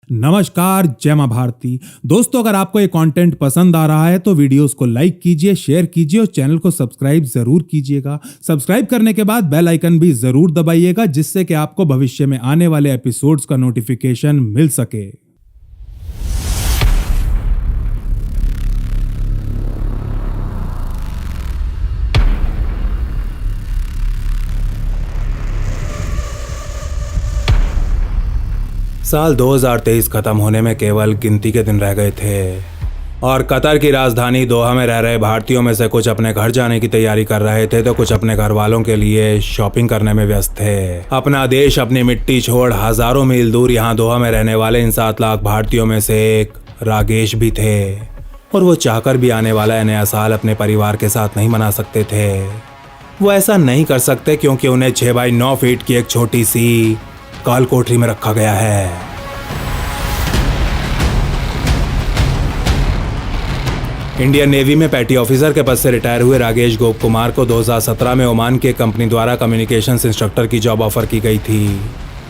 नमस्कार, जय मां भारती। दोस्तों, अगर आपको ये कंटेंट पसंद आ रहा है तो वीडियोस को लाइक कीजिए, शेयर कीजिए और चैनल को सब्सक्राइब जरूर कीजिएगा। सब्सक्राइब करने के बाद बेल आइकन भी जरूर दबाइएगा, जिससे कि आपको भविष्य में आने वाले एपिसोड्स का नोटिफिकेशन मिल सके। साल 2023 खत्म होने में केवल गिनती के दिन रह गए थे और कतर की राजधानी दोहा में रह रहे भारतीयों में से कुछ अपने घर जाने की तैयारी कर रहे थे तो कुछ अपने घर वालों के लिए शॉपिंग करने में व्यस्त थे। अपना देश, अपनी मिट्टी छोड़ हजारों मील दूर यहाँ दोहा में रहने वाले इन 7 लाख भारतीयों में से एक रागेश भी थे और वो चाहकर भी आने वाला नया साल अपने परिवार के साथ नहीं मना सकते थे। वो ऐसा नहीं कर सकते क्योंकि उन्हें 6 बाई 9 फीट की एक छोटी सी काल कोठरी में रखा गया है। इंडियन नेवी में पैटी ऑफिसर के पद से रिटायर हुए रागेश गोप कुमार को 2017 में ओमान की एक कंपनी द्वारा कम्युनिकेशंस इंस्ट्रक्टर की जॉब ऑफर की गई थी।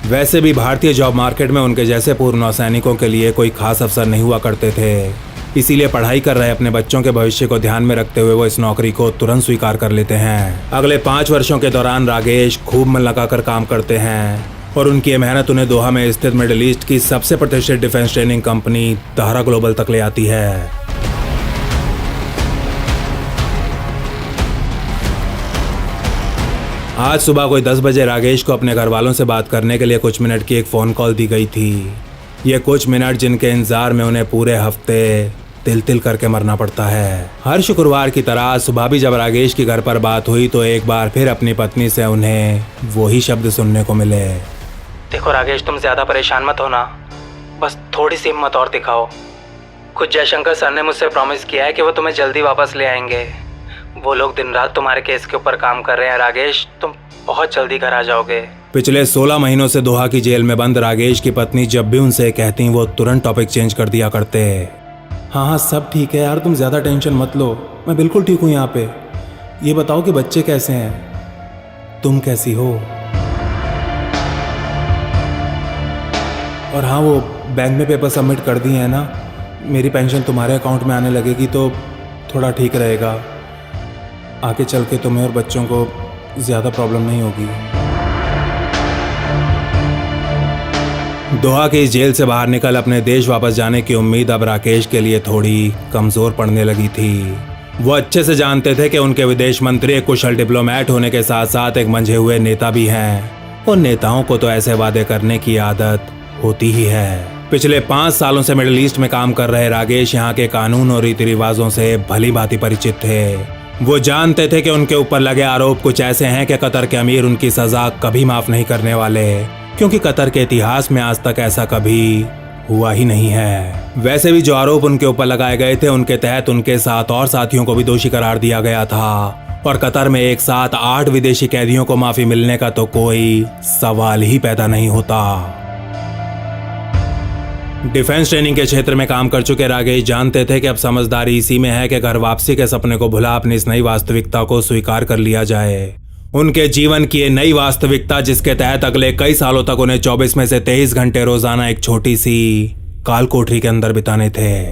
वैसे भी भारतीय जॉब मार्केट में उनके जैसे पूर्व नौसैनिकों के लिए कोई खास अवसर नहीं हुआ करते थे, इसीलिए पढ़ाई कर रहे अपने बच्चों के भविष्य को ध्यान में रखते हुए वो इस नौकरी को तुरंत स्वीकार कर लेते हैं। अगले 5 वर्षों के दौरान रागेश खूब मन लगाकर काम करते हैं और उनकी ये मेहनत उन्हें दोहा में स्थित मिडिल ईस्ट की सबसे प्रतिष्ठित डिफेंस ट्रेनिंग कंपनी तहरा ग्लोबल तक ले आती है। आज सुबह कोई 10 बजे रागेश को अपने घर वालों से बात करने के लिए कुछ मिनट की एक फ़ोन कॉल दी गई थी। ये कुछ मिनट जिनके इंतजार में उन्हें पूरे हफ्ते तिल तिल करके मरना पड़ता है। हर शुक्रवार की तरह सुबह भी जब रागेश की घर पर बात हुई तो एक बार फिर अपनी पत्नी से उन्हें वही शब्द सुनने को मिले। देखो रागेश, तुम ज़्यादा परेशान मत होना, बस थोड़ी सी हिम्मत और दिखाओ। खुद जयशंकर सर ने मुझसे प्रॉमिस किया है कि वो तुम्हें जल्दी वापस ले आएंगे। वो लोग दिन रात तुम्हारे केस के ऊपर काम कर रहे हैं रागेश, तुम बहुत जल्दी घर आ जाओगे। पिछले 16 महीनों से दोहा की जेल में बंद रागेश की पत्नी जब भी उनसे कहती वो तुरंत टॉपिक चेंज कर दिया करते। हाँ, सब ठीक है यार, तुम ज़्यादा टेंशन मत लो, मैं बिल्कुल ठीक हूँ यहाँ पे। ये बताओ कि बच्चे कैसे हैं, तुम कैसी हो? और हाँ, वो बैंक में पेपर सबमिट कर दिए हैं ना, मेरी पेंशन तुम्हारे अकाउंट में आने लगेगी तो थोड़ा ठीक रहेगा। आगे चल के तुम्हें और बच्चों को ज़्यादा प्रॉब्लम नहीं होगी। दोहा की इस जेल से बाहर निकल अपने देश वापस जाने की उम्मीद अब राकेश के लिए थोड़ी कमज़ोर पड़ने लगी थी। वो अच्छे से जानते थे कि उनके विदेश मंत्री एक कुशल डिप्लोमेट होने के साथ साथ एक मंझे हुए नेता भी हैं और नेताओं को तो ऐसे वादे करने की आदत होती ही है। पिछले 5 सालों से मिडिल ईस्ट में काम कर रहे रागेश यहाँ के कानून और रीति रिवाजों से भली भांति परिचित थे। वो जानते थे कि उनके ऊपर लगे आरोप कुछ ऐसे हैं कि कतर के अमीर उनकी सजा कभी माफ नहीं करने वाले, क्योंकि कतर के इतिहास में आज तक ऐसा कभी हुआ ही नहीं है। वैसे भी जो आरोप उनके ऊपर लगाए गए थे उनके तहत उनके 7 और साथियों को भी दोषी करार दिया गया था और कतर में एक साथ 8 विदेशी कैदियों को माफी मिलने का तो कोई सवाल ही पैदा नहीं होता। डिफेंस ट्रेनिंग के क्षेत्र में काम कर चुके रागेश जानते थे कि अब समझदारी इसी में है कि घर वापसी के सपने को भुला अपनी इस नई वास्तविकता को स्वीकार कर लिया जाए। उनके जीवन की ये नई वास्तविकता जिसके तहत अगले कई सालों तक उन्हें 24 में से 23 घंटे रोजाना एक छोटी सी काल कोठरी के अंदर बिताने थे।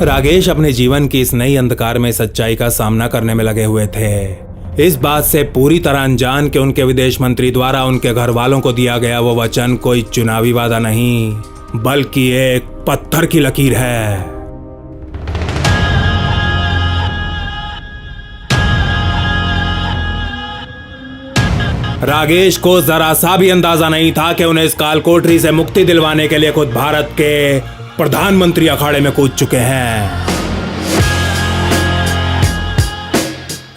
रागेश अपने जीवन की इस नई अंधकार में सच्चाई का सामना करने में लगे हुए थे, इस बात से पूरी तरह अनजान कि उनके विदेश मंत्री द्वारा उनके घर वालों को दिया गया वो वचन कोई चुनावी वादा नहीं बल्कि एक पत्थर की लकीर है। रागेश को जरा सा भी अंदाजा नहीं था कि उन्हें इस काल कोठरी से मुक्ति दिलवाने के लिए खुद भारत के प्रधानमंत्री अखाड़े में कूद चुके हैं।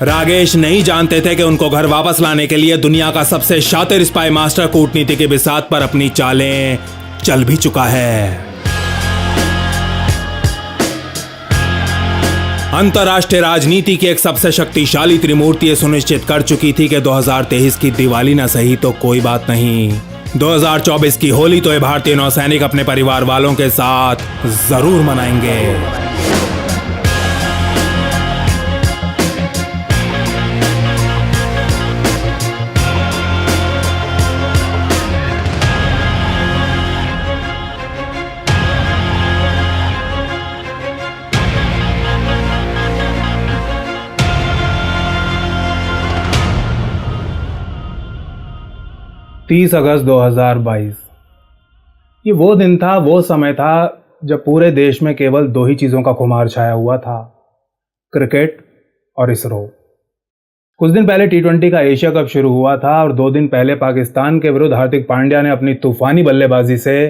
रागेश नहीं जानते थे कि उनको घर वापस लाने के लिए दुनिया का सबसे शातिर स्पाई मास्टर कूटनीति की बिसात पर अपनी चालें चल भी चुका है। अंतर्राष्ट्रीय राजनीति की एक सबसे शक्तिशाली त्रिमूर्ति ये सुनिश्चित कर चुकी थी कि 2023 की दिवाली न सही तो कोई बात नहीं, 2024 की होली तो ये भारतीय नौसैनिक अपने परिवार वालों के साथ जरूर मनाएंगे। 30 अगस्त 2022। ये वो दिन था, वो समय था जब पूरे देश में केवल दो ही चीज़ों का खुमार छाया हुआ था, क्रिकेट और इसरो। कुछ दिन पहले T20 का एशिया कप शुरू हुआ था और 2 दिन पहले पाकिस्तान के विरुद्ध हार्दिक पांड्या ने अपनी तूफानी बल्लेबाजी से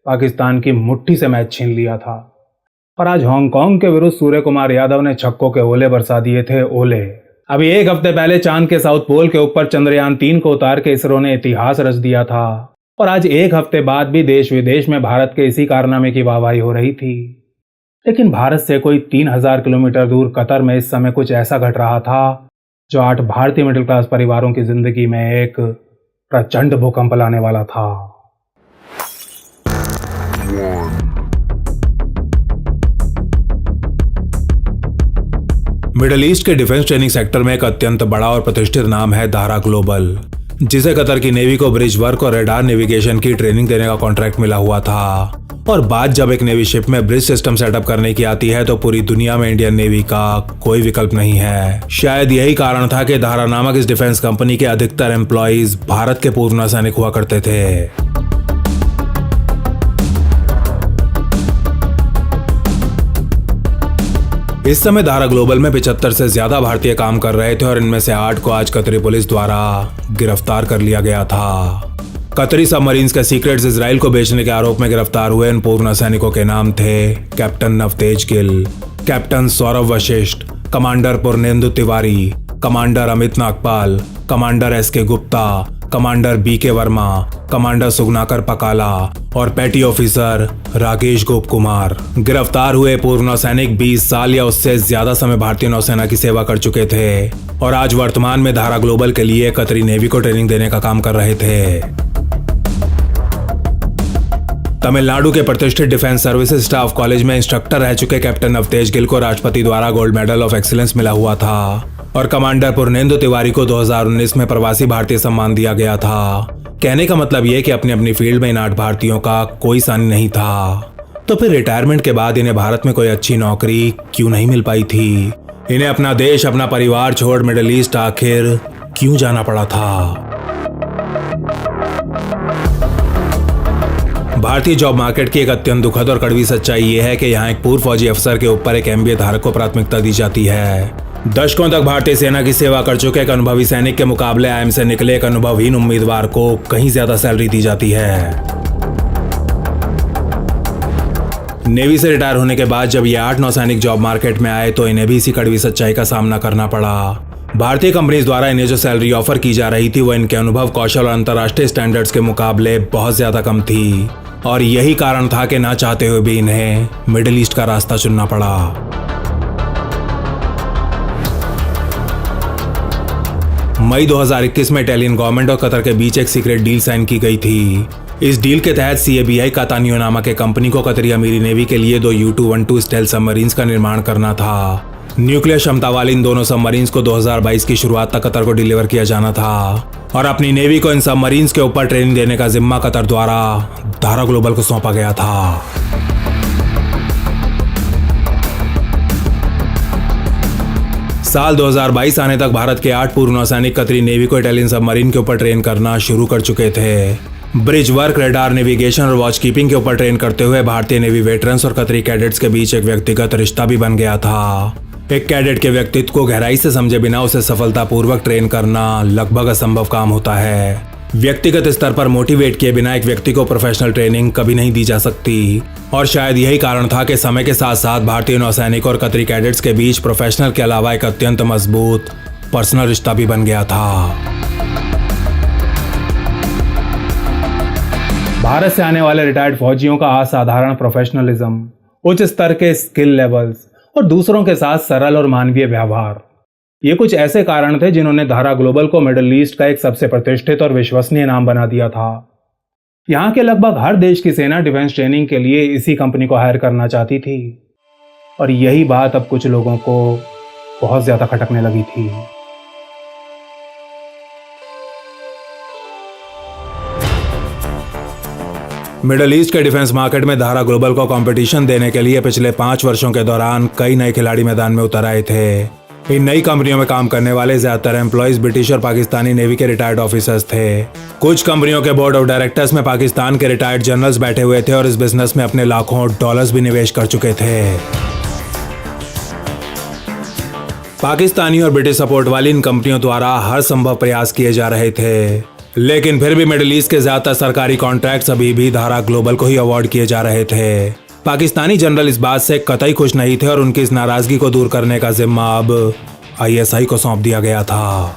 पाकिस्तान की मुट्ठी से मैच छीन लिया था। और आज हांगकांग के विरुद्ध सूर्य कुमार यादव ने छक्कों के ओले बरसा दिए थे, ओले। अभी एक हफ्ते पहले चांद के साउथ पोल के ऊपर चंद्रयान 3 को उतार के इसरो ने इतिहास रच दिया था और आज एक हफ्ते बाद भी देश विदेश में भारत के इसी कारनामे की वाहवाही हो रही थी। लेकिन भारत से कोई 3000 किलोमीटर दूर कतर में इस समय कुछ ऐसा घट रहा था जो 8 भारतीय मिडिल क्लास परिवारों की जिंदगी में एक प्रचंड भूकंप लाने वाला था। मिडिल ईस्ट के डिफेंस ट्रेनिंग सेक्टर में एक अत्यंत बड़ा और प्रतिष्ठित नाम है दारा ग्लोबल, जिसे कतर की नेवी को ब्रिज वर्क और रेडार नेविगेशन की ट्रेनिंग देने का कॉन्ट्रैक्ट मिला हुआ था। और बात जब एक नेवी शिप में ब्रिज सिस्टम सेटअप करने की आती है तो पूरी दुनिया में इंडियन नेवी का कोई विकल्प नहीं है। शायद यही कारण था कि दारा नामक इस डिफेंस कंपनी के अधिकतर एम्प्लॉइज भारत के पूर्व नौसैनिक हुआ करते थे। इस समय दारा ग्लोबल में 75 से ज्यादा भारतीय काम कर रहे थे और इनमें से 8 को आज कतरी पुलिस द्वारा गिरफ्तार कर लिया गया था। कतरी सबमरीन्स के सीक्रेट्स इजराइल को बेचने के आरोप में गिरफ्तार हुए इन पूर्व नौसैनिकों के नाम थे captain Navtej Gill, captain Saurabh Vashisht, commander Purnendu Tiwari, commander Amit Nagpal, commander SK Gupta, commander BK Varma, commander Suganakar Pakala और पेटी ऑफिसर राकेश गोप कुमार। गिरफ्तार हुए पूर्व नौसैनिक 20 साल या उससे ज्यादा समय भारतीय नौसेना की सेवा कर चुके थे और आज वर्तमान में दारा ग्लोबल के लिए कतरी नेवी को ट्रेनिंग देने का काम कर रहे थे। तमिलनाडु के प्रतिष्ठित डिफेंस सर्विसेज स्टाफ कॉलेज में इंस्ट्रक्टर रह चुके कैप्टन नवतेज गिल को राष्ट्रपति द्वारा गोल्ड मेडल ऑफ एक्सीलेंस मिला हुआ था और कमांडर पूर्णेंदु तिवारी को 2019 में प्रवासी भारतीय सम्मान दिया गया था। कहने का मतलब यह कि अपनी अपनी फील्ड में इन 8 भारतीयों का कोई सानी नहीं था। तो फिर रिटायरमेंट के बाद इन्हें भारत में कोई अच्छी नौकरी क्यों नहीं मिल पाई थी? इन्हें अपना देश, अपना परिवार छोड़ मिडिल ईस्ट आखिर क्यों जाना पड़ा था? भारतीय जॉब मार्केट की एक अत्यंत दुखद और कड़वी सच्चाई यह है कि यहाँ एक पूर्व फौजी अफसर के ऊपर एक MBA धारक को प्राथमिकता दी जाती है। दशकों तक भारतीय सेना की सेवा कर चुके एक अनुभवी सैनिक के मुकाबले IIM से निकले एक अनुभवहीन उम्मीदवार को कहीं ज्यादा सैलरी दी जाती है। नेवी से रिटायर होने के बाद जब ये 8 नौसैनिक जॉब मार्केट में आए तो इन्हें भी इसी कड़वी सच्चाई का सामना करना पड़ा। भारतीय कंपनीज द्वारा इन्हें जो सैलरी ऑफर की जा रही थी वो इनके अनुभव, कौशल और अंतर्राष्ट्रीय स्टैंडर्ड्स के मुकाबले बहुत ज्यादा कम थी और यही कारण था कि ना चाहते हुए भी इन्हें मिडिल ईस्ट का रास्ता चुनना पड़ा। मई 2021 में इटालियन गवर्नमेंट और कतर के बीच एक सीक्रेट डील साइन की गई थी। इस डील के तहत CABI कातानियो नामक एक कंपनी को कतरी अमीरी नेवी के लिए 2 U212 स्टेल्थ सबमरीन्स का निर्माण करना था। न्यूक्लियर क्षमता वाली इन दोनों सबमरीन्स को 2022 की शुरुआत तक कतर को डिलीवर किया जाना था और अपनी नेवी को इन सबमरीन्स के ऊपर ट्रेनिंग देने का जिम्मा कतर द्वारा दारा ग्लोबल को सौंपा गया था। साल 2022 आने तक भारत के 8 पूर्व नौसैनिक कतरी नेवी को इटालियन सबमरीन के ऊपर ट्रेन करना शुरू कर चुके थे। ब्रिज वर्क, रेडार नेविगेशन और वॉच कीपिंग के ऊपर ट्रेन करते हुए भारतीय नेवी वेटरन्स और कतरी कैडेट्स के बीच एक व्यक्तिगत रिश्ता भी बन गया था। एक कैडेट के व्यक्तित्व को गहराई से समझे बिना उसे सफलतापूर्वक ट्रेन करना लगभग असंभव काम होता है। व्यक्तिगत स्तर पर मोटिवेट किए बिना एक व्यक्ति को प्रोफेशनल ट्रेनिंग कभी नहीं दी जा सकती और शायद यही कारण था कि समय के साथ साथ भारतीय नौसैनिक और कतरी कैडेट्स के बीच प्रोफेशनल के अलावा एक अत्यंत मजबूत पर्सनल रिश्ता भी बन गया था। भारत से आने वाले रिटायर्ड फौजियों का असाधारण प्रोफेशनलिज्म, उच्च स्तर के स्किल लेवल्स और दूसरों के साथ सरल और मानवीय व्यवहार, ये कुछ ऐसे कारण थे जिन्होंने दारा ग्लोबल को मिडिल ईस्ट का एक सबसे प्रतिष्ठित और विश्वसनीय नाम बना दिया था। यहाँ के लगभग हर देश की सेना डिफेंस ट्रेनिंग के लिए इसी कंपनी को हायर करना चाहती थी और यही बात अब कुछ लोगों को बहुत ज्यादा खटकने लगी थी। मिडिल ईस्ट के डिफेंस मार्केट में दारा ग्लोबल को कंपटीशन देने के लिए पिछले 5 वर्षों के दौरान कई नए खिलाड़ी मैदान में उतर आए थे इन नई कंपनियों में काम करने वाले ज्यादातर एम्प्लॉइज ब्रिटिश और पाकिस्तानी नेवी के रिटायर्ड ऑफिसर्स थे। कुछ कंपनियों के बोर्ड ऑफ डायरेक्टर्स में पाकिस्तान के रिटायर्ड जनरल्स बैठे हुए थे और इस बिजनेस में अपने लाखों डॉलर्स भी निवेश कर चुके थे। पाकिस्तानी और ब्रिटिश सपोर्ट वाली इन कंपनियों द्वारा हर संभव प्रयास किए जा रहे थे, लेकिन फिर भी मिडिल ईस्ट के ज्यादातर सरकारी कॉन्ट्रैक्ट्स अभी भी धारा ग्लोबल को ही अवार्ड किए जा रहे थे। पाकिस्तानी जनरल इस बात से कतई खुश नहीं थे और उनकी इस नाराजगी को दूर करने का जिम्मा अब ISI को सौंप दिया गया था।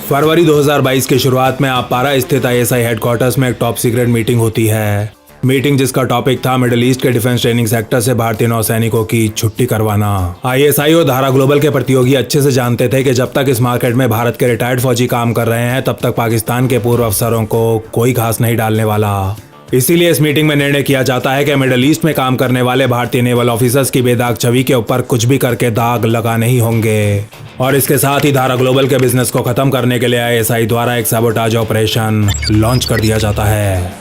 फरवरी 2022 की शुरुआत में आपारा स्थित ISI हेडक्वार्टर्स में एक टॉप सीक्रेट मीटिंग होती है। मीटिंग जिसका टॉपिक था मिडिल ईस्ट के डिफेंस ट्रेनिंग सेक्टर से भारतीय नौसैनिकों की छुट्टी करवाना। ISI और धारा ग्लोबल के प्रतियोगी अच्छे से जानते थे कि जब तक इस मार्केट में भारत के रिटायर्ड फौजी काम कर रहे हैं तब तक पाकिस्तान के पूर्व अफसरों को कोई घास नहीं डालने वाला। इसीलिए इस मीटिंग में निर्णय किया जाता है कि मिडिल ईस्ट में काम करने वाले भारतीय नेवल ऑफिसर्स की बेदाग छवि के ऊपर कुछ भी करके दाग लगाने ही होंगे। और इसके साथ ही धारा ग्लोबल के बिजनेस को खत्म करने के लिए ISI द्वारा एक सैबोटाज ऑपरेशन लॉन्च कर दिया जाता है।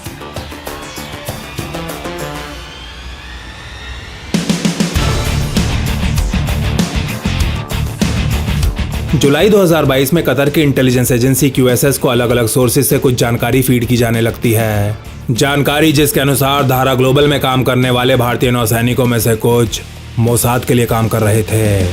जुलाई 2022 में कतर की इंटेलिजेंस एजेंसी QSS को अलग अलग सोर्सेज से कुछ जानकारी फीड की जाने लगती है। जानकारी जिसके अनुसार धारा ग्लोबल में काम करने वाले भारतीय नौसैनिकों में से कुछ मोसाद के लिए काम कर रहे थे।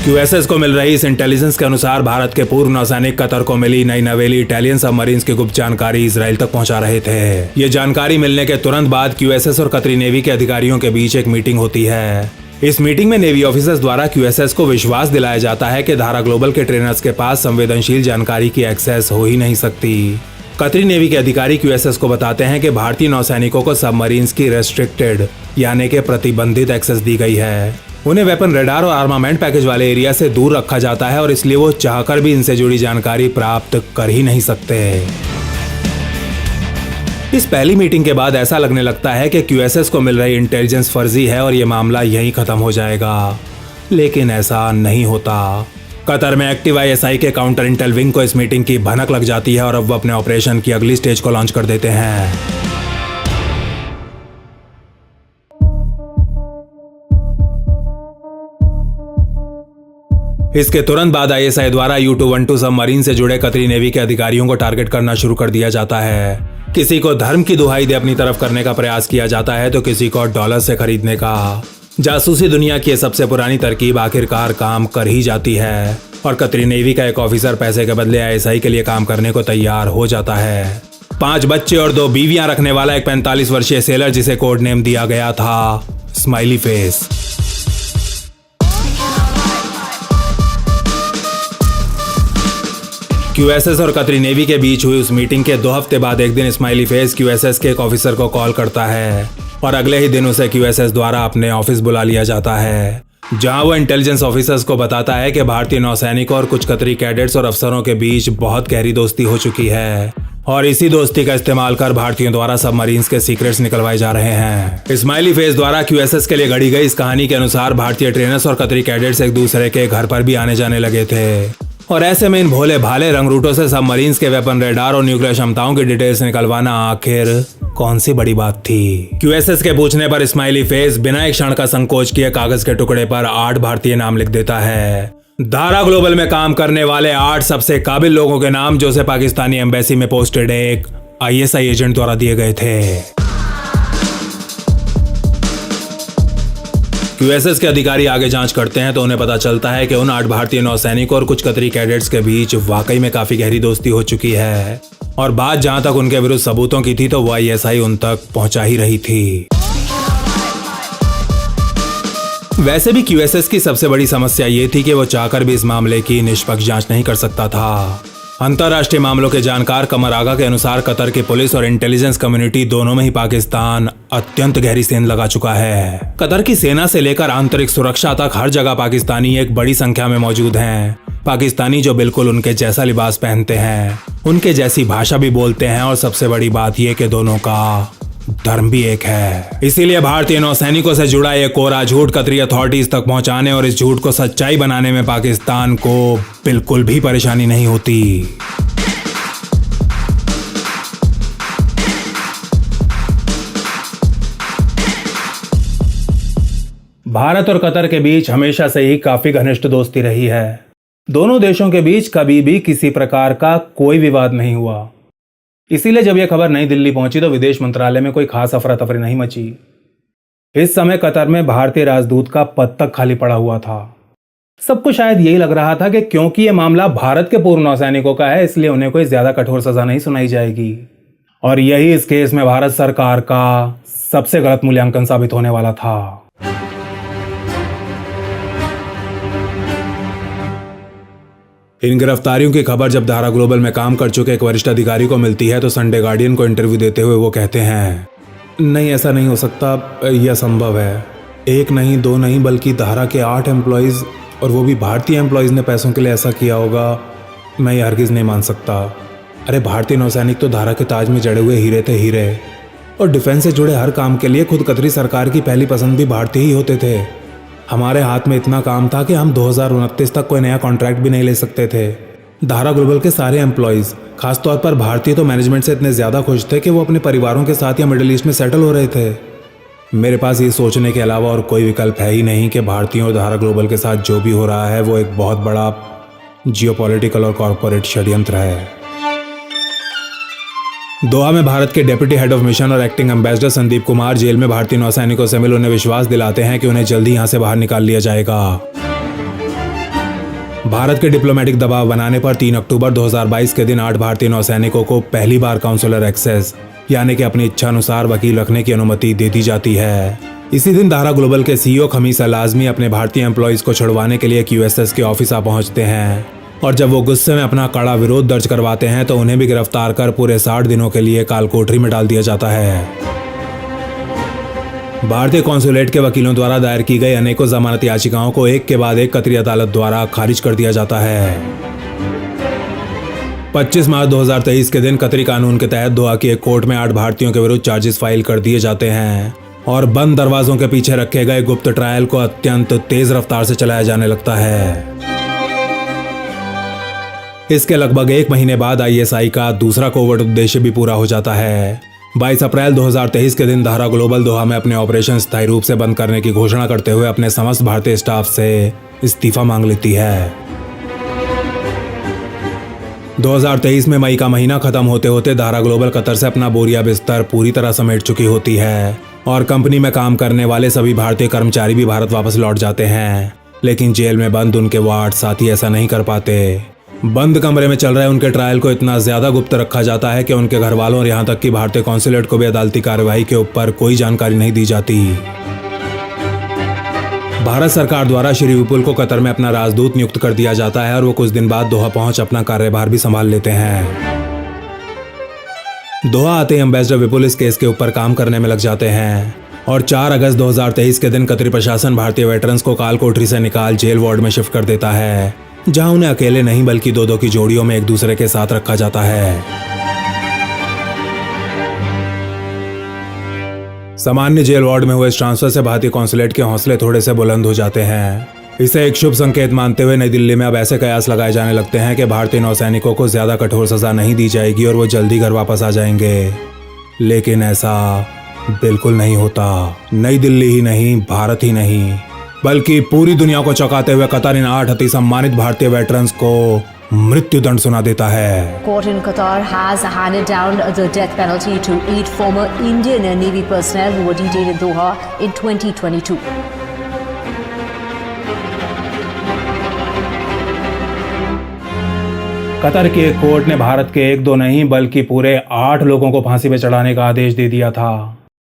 QSS को मिल रही इस इंटेलिजेंस के अनुसार भारत के पूर्व नौसैनिक कतर को मिली नई नवेली इटालियन सबमरीन्स की गुप्त जानकारी इजराइल तक पहुंचा रहे थे। ये जानकारी मिलने के तुरंत बाद QSS और कतरी नेवी के अधिकारियों के बीच एक मीटिंग होती है। इस मीटिंग में नेवी ऑफिसर्स द्वारा QSS को विश्वास दिलाया जाता है कि धारा ग्लोबल के ट्रेनर्स के पास संवेदनशील जानकारी की एक्सेस हो ही नहीं सकती। कतरी नेवी के अधिकारी QSS को बताते हैं कि भारतीय नौसैनिकों को सबमरीन्स की रेस्ट्रिक्टेड यानी कि प्रतिबंधित एक्सेस दी गई है। उन्हें वेपन रेडार और आर्मामेंट पैकेज वाले एरिया से दूर रखा जाता है और इसलिए वो चाहकर भी इनसे जुड़ी जानकारी प्राप्त कर ही नहीं सकते। इस पहली मीटिंग के बाद ऐसा लगने लगता है कि QSS को मिल रही इंटेलिजेंस फर्जी है और ये मामला यहीं खत्म हो जाएगा, लेकिन ऐसा नहीं होता। कतर में एक्टिव ISI के काउंटर इंटेल विंग को इस मीटिंग की भनक लग जाती है और अब वो अपने ऑपरेशन की अगली स्टेज को लॉन्च कर देते हैं। इसके तुरंत बाद ISI द्वारा U212 सबमरीन से जुड़े कतरी नेवी के अधिकारियों को टारगेट करना शुरू कर दिया जाता है। किसी को धर्म की दुहाई दे अपनी तरफ करने का प्रयास किया जाता है तो किसी को डॉलर से खरीदने का। जासूसी दुनिया की सबसे पुरानी तरकीब आखिरकार काम कर ही जाती है और कतरी नेवी का एक ऑफिसर पैसे के बदले ISI के लिए काम करने को तैयार हो जाता है। 5 बच्चे और 2 बीवियां रखने वाला एक 45 वर्षीय सेलर जिसे कोड नेम दिया गया था स्माइली फेस। QSS और कतरी नेवी के बीच हुई उस मीटिंग के 2 हफ्ते बाद एक दिन स्माइली फेस QSS के एक ऑफिसर को कॉल करता है और अगले ही दिन उसे QSS द्वारा अपने ऑफिस बुला लिया जाता है, जहां वो इंटेलिजेंस ऑफिसर्स को बताता है कि भारतीय नौसैनिकों और कुछ कतरी कैडेट्स और अफसरों के बीच बहुत गहरी दोस्ती हो चुकी है और इसी दोस्ती का इस्तेमाल कर भारतीयों द्वारा सबमरीन्स के सीक्रेट्स निकलवाए जा रहे हैं। स्माइली फेस द्वारा QSS के लिए गढ़ी गई इस कहानी के अनुसार भारतीय ट्रेनर्स और कतरी कैडेट्स एक दूसरे के घर पर भी आने जाने लगे थे और ऐसे में इन भोले भाले रंगरूटों से सबमरीन्स के वेपन रेडार और न्यूक्लियर क्षमताओं की डिटेल्स निकलवाना आखिर कौन सी बड़ी बात थी। QSS के पूछने पर स्माइली फेस बिना एक क्षण का संकोच किए कागज के टुकड़े पर 8 भारतीय नाम लिख देता है। धारा ग्लोबल में काम करने वाले 8 सबसे काबिल लोगों के नाम जो उसे पाकिस्तानी एम्बेसी में पोस्टेड एक ISI एजेंट द्वारा दिए गए थे। QSS के अधिकारी आगे जांच करते हैं तो उन्हें पता चलता है कि उन 8 भारतीय नौसैनिकों और कुछ कतरी कैडेट्स के बीच वाकई में काफी गहरी दोस्ती हो चुकी है और बात जहां तक उनके विरुद्ध सबूतों की थी तो वो ISI उन तक पहुंचा ही रही थी। वैसे भी QSS की सबसे बड़ी समस्या ये थी कि वो चाहकर भी इस मामले की निष्पक्ष जांच नहीं कर सकता था। अंतर्राष्ट्रीय मामलों के जानकार कमर आगा के अनुसार कतर की पुलिस और इंटेलिजेंस कम्युनिटी दोनों में ही पाकिस्तान अत्यंत गहरी सेंध लगा चुका है। कतर की सेना से लेकर आंतरिक सुरक्षा तक हर जगह पाकिस्तानी एक बड़ी संख्या में मौजूद हैं। पाकिस्तानी जो बिल्कुल उनके जैसा लिबास पहनते हैं, उनके जैसी भाषा भी बोलते हैं और सबसे बड़ी बात यह कि दोनों का धर्म भी एक है। इसीलिए भारतीय नौसैनिकों से जुड़ा एक कोरा झूठ कतरी अथॉरिटीज तक पहुंचाने और इस झूठ को सच्चाई बनाने में पाकिस्तान को बिल्कुल भी परेशानी नहीं होती। भारत और कतर के बीच हमेशा से ही काफी घनिष्ठ दोस्ती रही है। दोनों देशों के बीच कभी भी किसी प्रकार का कोई विवाद नहीं हुआ। इसीलिए जब यह खबर नई दिल्ली पहुंची तो विदेश मंत्रालय में कोई खास अफरा तफरी नहीं मची। इस समय कतर में भारतीय राजदूत का पद तक खाली पड़ा हुआ था। सबको शायद यही लग रहा था कि क्योंकि यह मामला भारत के पूर्व नौसैनिकों का है, इसलिए उन्हें कोई ज्यादा कठोर सजा नहीं सुनाई जाएगी। और यही इस केस में भारत सरकार का सबसे गलत मूल्यांकन साबित होने वाला था। इन गिरफ्तारियों की खबर जब धारा ग्लोबल में काम कर चुके एक वरिष्ठ अधिकारी को मिलती है तो संडे गार्डियन को इंटरव्यू देते हुए वो कहते हैं, नहीं ऐसा नहीं हो सकता, यह संभव है। एक नहीं, दो नहीं, बल्कि धारा के 8 एम्प्लॉयज़ और वो भी भारतीय एम्प्लॉयज़ ने पैसों के लिए ऐसा किया होगा। मैं ये हरगिज़ नहीं मान सकता। अरे भारतीय नौसैनिक तो धारा के ताज में जड़े हुए हीरे थे, हीरे। और डिफेंस से जुड़े हर काम के लिए खुद कतरी सरकार की पहली पसंद भी भारतीय ही होते थे। हमारे हाथ में इतना काम था कि हम 2029 तक कोई नया कॉन्ट्रैक्ट भी नहीं ले सकते थे। धारा ग्लोबल के सारे एम्प्लॉयज़, खासतौर पर भारतीय, तो मैनेजमेंट से इतने ज़्यादा खुश थे कि वो अपने परिवारों के साथ या मिडिल ईस्ट में सेटल हो रहे थे। मेरे पास ये सोचने के अलावा और कोई विकल्प है ही नहीं कि भारतीयों और धारा ग्लोबल के साथ जो भी हो रहा है वो एक बहुत बड़ा जियोपॉलिटिकल और कॉरपोरेट षड्यंत्र है। दोहा में भारत के डेप्यूटी हेड ऑफ मिशन और एक्टिंग एम्बेसडर संदीप कुमार जेल में भारतीय नौसैनिकों से मिल उन्हें विश्वास दिलाते हैं कि उन्हें जल्दी यहां से बाहर निकाल लिया जाएगा। भारत के डिप्लोमेटिक दबाव बनाने पर 3 अक्टूबर 2022 के दिन 8 भारतीय नौसैनिकों को पहली बार काउंसलर एक्सेस यानी कि अपनी इच्छा अनुसार वकील रखने की अनुमति दे दी जाती है। इसी दिन धारा ग्लोबल के सीईओ खमीस अल-आज़मी अपने भारतीय एम्प्लॉयज को छुड़वाने के लिए QSS के ऑफिस आ पहुंचते हैं और जब वो गुस्से में अपना कड़ा विरोध दर्ज करवाते हैं तो उन्हें भी गिरफ्तार कर पूरे 60 दिनों के लिए काल कोठरी में डाल दिया जाता है। भारतीय कॉन्सुलेट के वकीलों द्वारा दायर की गई अनेकों जमानत याचिकाओं को एक के बाद एक कतरी अदालत द्वारा खारिज कर दिया जाता है। 25 मार्च 2023 के दिन कतरी कानून के तहत दोहा की एक कोर्ट में 8 भारतीयों के विरुद्ध चार्जेस फाइल कर दिए जाते हैं और बंद दरवाजों के पीछे रखे गए गुप्त ट्रायल को अत्यंत तेज रफ्तार से चलाया जाने लगता है। इसके लगभग 1 महीने बाद ISI का दूसरा कोवर्ट उद्देश्य भी पूरा हो जाता है। 22 अप्रैल 2023 के दिन धारा ग्लोबल दोहा में अपने ऑपरेशन स्थायी रूप से बंद करने की घोषणा करते हुए अपने समस्त भारतीय स्टाफ से इस्तीफा मांग लेती है। 2023 में मई का महीना खत्म होते होते धारा ग्लोबल कतर से अपना बोरिया बिस्तर पूरी तरह समेट चुकी होती है और कंपनी में काम करने वाले सभी भारतीय कर्मचारी भी भारत वापस लौट जाते हैं। लेकिन जेल में बंद उनके वार्ड साथी ऐसा नहीं कर पाते। बंद कमरे में चल रहे उनके ट्रायल को इतना ज्यादा गुप्त रखा जाता है कि उनके घर वालों और यहाँ तक कि भारतीय कॉन्सुलेट को भी अदालती कार्यवाही के ऊपर कोई जानकारी नहीं दी जाती। भारत सरकार द्वारा श्री विपुल को कतर में अपना राजदूत नियुक्त कर दिया जाता है और वो कुछ दिन बाद दोहा पहुंच अपना कार्यभार भी संभाल लेते हैं। दोहा आते ही एम्बेसडर विपुल इस केस के ऊपर काम करने में लग जाते हैं और 4 अगस्त 2023 के दिन कतरी प्रशासन भारतीय वेटरन्स को काल कोठरी से निकाल जेल वार्ड में शिफ्ट कर देता है, जहां उन्हें अकेले नहीं बल्कि 2-2 की जोड़ियों में एक दूसरे के साथ रखा जाता है। सामान्य जेल वार्ड में हुए इस ट्रांसफर से भारतीय कॉन्सुलेट के हौसले थोड़े से बुलंद हो जाते हैं। इसे एक शुभ संकेत मानते हुए नई दिल्ली में अब ऐसे कयास लगाए जाने लगते हैं कि भारतीय नौसैनिकों को ज्यादा कठोर सजा नहीं दी जाएगी और वो जल्दी घर वापस आ जाएंगे। लेकिन ऐसा बिल्कुल नहीं होता। नई दिल्ली ही नहीं, भारत ही नहीं, बल्कि पूरी दुनिया को चौंकाते हुए कतर इन 8 अति सम्मानित भारतीय वेटरन्स को मृत्युदंड सुना देता है। Court in Qatar has handed down the death penalty to 8 former Indian Navy personnel who were detained in Doha in 2022. Qatar की एक कोर्ट ने भारत के 1-2 नहीं बल्कि पूरे 8 लोगों को फांसी पे चढ़ाने का आदेश दे दिया था,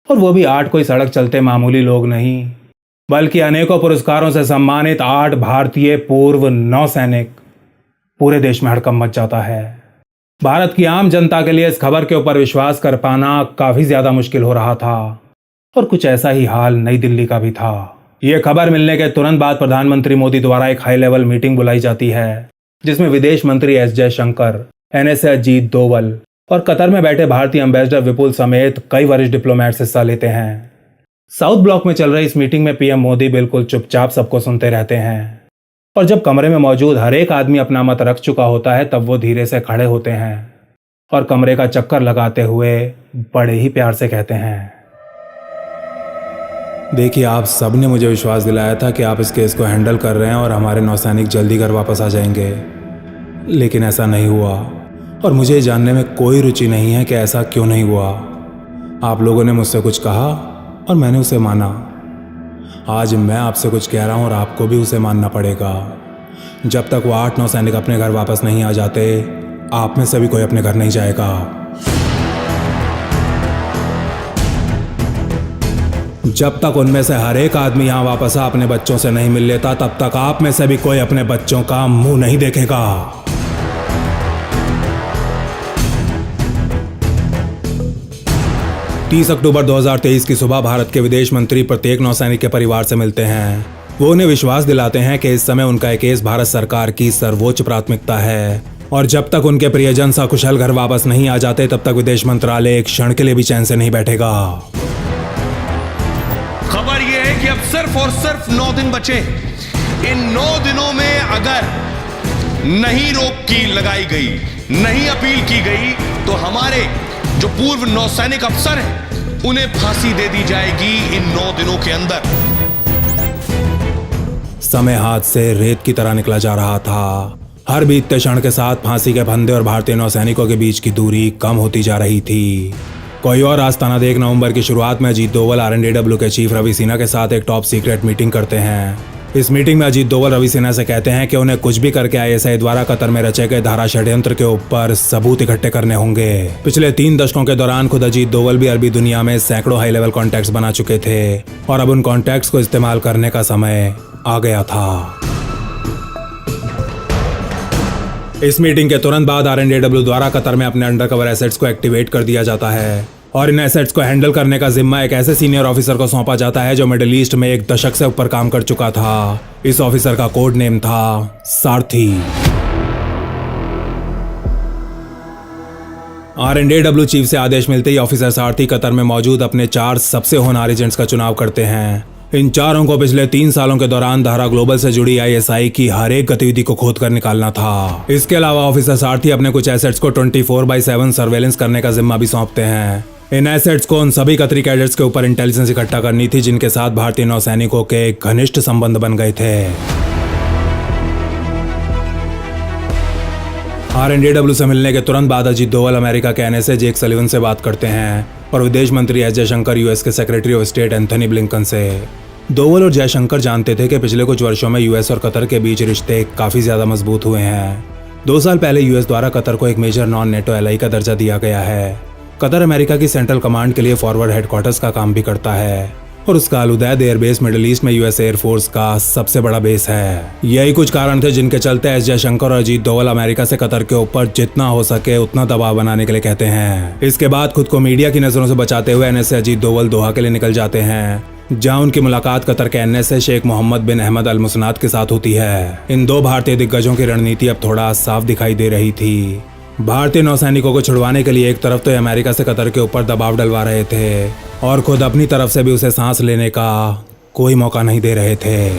और वो भी 8 कोई सड़क चलते मामूली लोग नहीं, बल्कि अनेकों पुरस्कारों से सम्मानित 8 भारतीय पूर्व नौसैनिक। पूरे देश में हड़कंप मच जाता है। भारत की आम जनता के लिए इस खबर के ऊपर विश्वास कर पाना काफी ज्यादा मुश्किल हो रहा था, और कुछ ऐसा ही हाल नई दिल्ली का भी था। यह खबर मिलने के तुरंत बाद प्रधानमंत्री मोदी द्वारा एक हाई लेवल मीटिंग बुलाई जाती है, जिसमें विदेश मंत्री एस जयशंकर, NSA अजीत डोवल और कतर में बैठे भारतीय एम्बेसडर विपुल समेत कई वरिष्ठ डिप्लोमेट्स हिस्सा लेते हैं। साउथ ब्लॉक में चल रही इस मीटिंग में PM मोदी बिल्कुल चुपचाप सबको सुनते रहते हैं, और जब कमरे में मौजूद हर एक आदमी अपना मत रख चुका होता है तब वो धीरे से खड़े होते हैं और कमरे का चक्कर लगाते हुए बड़े ही प्यार से कहते हैं, देखिए, आप सब ने मुझे विश्वास दिलाया था कि आप इस केस को हैंडल कर रहे हैं और हमारे नौसैनिक जल्दी घर वापस आ जाएंगे, लेकिन ऐसा नहीं हुआ और मुझे ये जानने में कोई रुचि नहीं है कि ऐसा क्यों नहीं हुआ। आप लोगों ने मुझसे कुछ कहा और मैंने उसे माना। आज मैं आपसे कुछ कह रहा हूं और आपको भी उसे मानना पड़ेगा। जब तक वो 8 नौसैनिक अपने घर वापस नहीं आ जाते, आप में से भी कोई अपने घर नहीं जाएगा। जब तक उनमें से हर एक आदमी यहां वापस अपने बच्चों से नहीं मिल लेता, तब तक आप में से भी कोई अपने बच्चों का मुंह नहीं देखेगा। अक्टूबर 2023 की सुबह भारत के विदेश मंत्री प्रत्येक नौसैनिक के परिवार से मिलते हैं। वो उन्हें विश्वास दिलाते हैं कि इस समय उनका केस भारत सरकार की सर्वोच्च प्राथमिकता है और जब तक उनके प्रियजन सकुशल घर वापस नहीं आ जाते, तब तक विदेश मंत्रालय एक क्षण के लिए भी चैन से नहीं बैठेगा। खबर यह है कि अब सिर्फ और सिर्फ 9 दिन बचे। इन 9 दिनों में अगर नहीं रोक की लगाई गई, नहीं अपील की गई, तो हमारे जो पूर्व नौसैनिक अफसर हैं उन्हें फांसी दे दी जाएगी इन 9 दिनों के अंदर। समय हाथ से रेत की तरह निकला जा रहा था। हर बीतते क्षण के साथ फांसी के फंदे और भारतीय नौसैनिकों के बीच की दूरी कम होती जा रही थी। कोई और आस्ताना देख नवंबर की शुरुआत में अजीत डोवल RNDW के चीफ रवि सिन्हा के साथ एक टॉप सीक्रेट मीटिंग करते हैं। इस मीटिंग में अजीत डोवल रवि सिन्हा से कहते हैं कि उन्हें कुछ भी करके ISI द्वारा कतर में रचे गए धारा षड्यंत्र के ऊपर सबूत इकट्ठे करने होंगे। पिछले 3 दशकों के दौरान खुद अजीत डोवल भी अरबी दुनिया में सैकड़ों हाई लेवल कॉन्टैक्ट्स बना चुके थे और अब उन कॉन्टैक्ट्स को इस्तेमाल करने का समय आ गया था। इस मीटिंग के तुरंत बाद RNDW द्वारा कतर में अपने अंडरकवर एसेट्स को एक्टिवेट कर दिया जाता है और इन एसेट्स को हैंडल करने का जिम्मा एक ऐसे सीनियर ऑफिसर को सौंपा जाता है जो मिडिल ईस्ट में 1 दशक से ऊपर काम कर चुका था। इस ऑफिसर का कोड नेम था सारथी। RNDW चीफ से आदेश मिलते ही ऑफिसर सारथी कतर में मौजूद अपने 4 सबसे होनहार एजेंट्स का चुनाव करते हैं। इन चारों को पिछले 3 सालों के दौरान धारा ग्लोबल से जुड़ी ISI की हर एक गतिविधि को खोद कर निकालना था। इसके अलावा ऑफिसर सारथी अपने कुछ एसेट्स को 24/7 सर्वेलेंस करने का जिम्मा भी सौंपते हैं। इन एसेट्स को उन सभी कतरी कैडेट्स के ऊपर इंटेलिजेंस इकट्ठा करनी थी जिनके साथ भारतीय नौसैनिकों के घनिष्ठ संबंध बन गए थे। RNDW से मिलने के तुरंत बाद अजीत डोवल अमेरिका के NSA जेक सलिवन से बात करते हैं और विदेश मंत्री S जयशंकर US के secretary of state Anthony Blinken से। डोवल और जयशंकर जानते थे कि पिछले कुछ वर्षों में US और कतर के बीच रिश्ते काफी ज्यादा मजबूत हुए हैं। 2 साल पहले US द्वारा कतर को एक मेजर नॉन नेटो एलाई का दर्जा दिया गया है। कतर अमेरिका की सेंट्रल कमांड के लिए फॉरवर्ड हेडक्वार्टर्स का काम भी करता है और उसका अल उदैद एयरबेस मिडिल ईस्ट में US एयरफोर्स का सबसे बड़ा बेस है। यही कुछ कारण थे जिनके चलते S जयशंकर और अजीत डोवल अमेरिका से कतर के ऊपर जितना हो सके उतना दबाव बनाने के लिए कहते हैं। इसके बाद खुद को मीडिया की नजरों से बचाते हुए NSA अजीत डोवल दोहा के लिए निकल जाते हैं, जहां उनकी मुलाकात कतर के NSA शेख मोहम्मद बिन अहमद अल मुसनाद के साथ होती है। इन 2 भारतीय दिग्गजों की रणनीति अब थोड़ा साफ दिखाई दे रही थी। भारतीय नौसैनिकों को छुड़वाने के लिए एक तरफ तो अमेरिका से कतर के ऊपर दबाव डलवा रहे थे और खुद अपनी तरफ से भी उसे सांस लेने का कोई मौका नहीं दे रहे थे।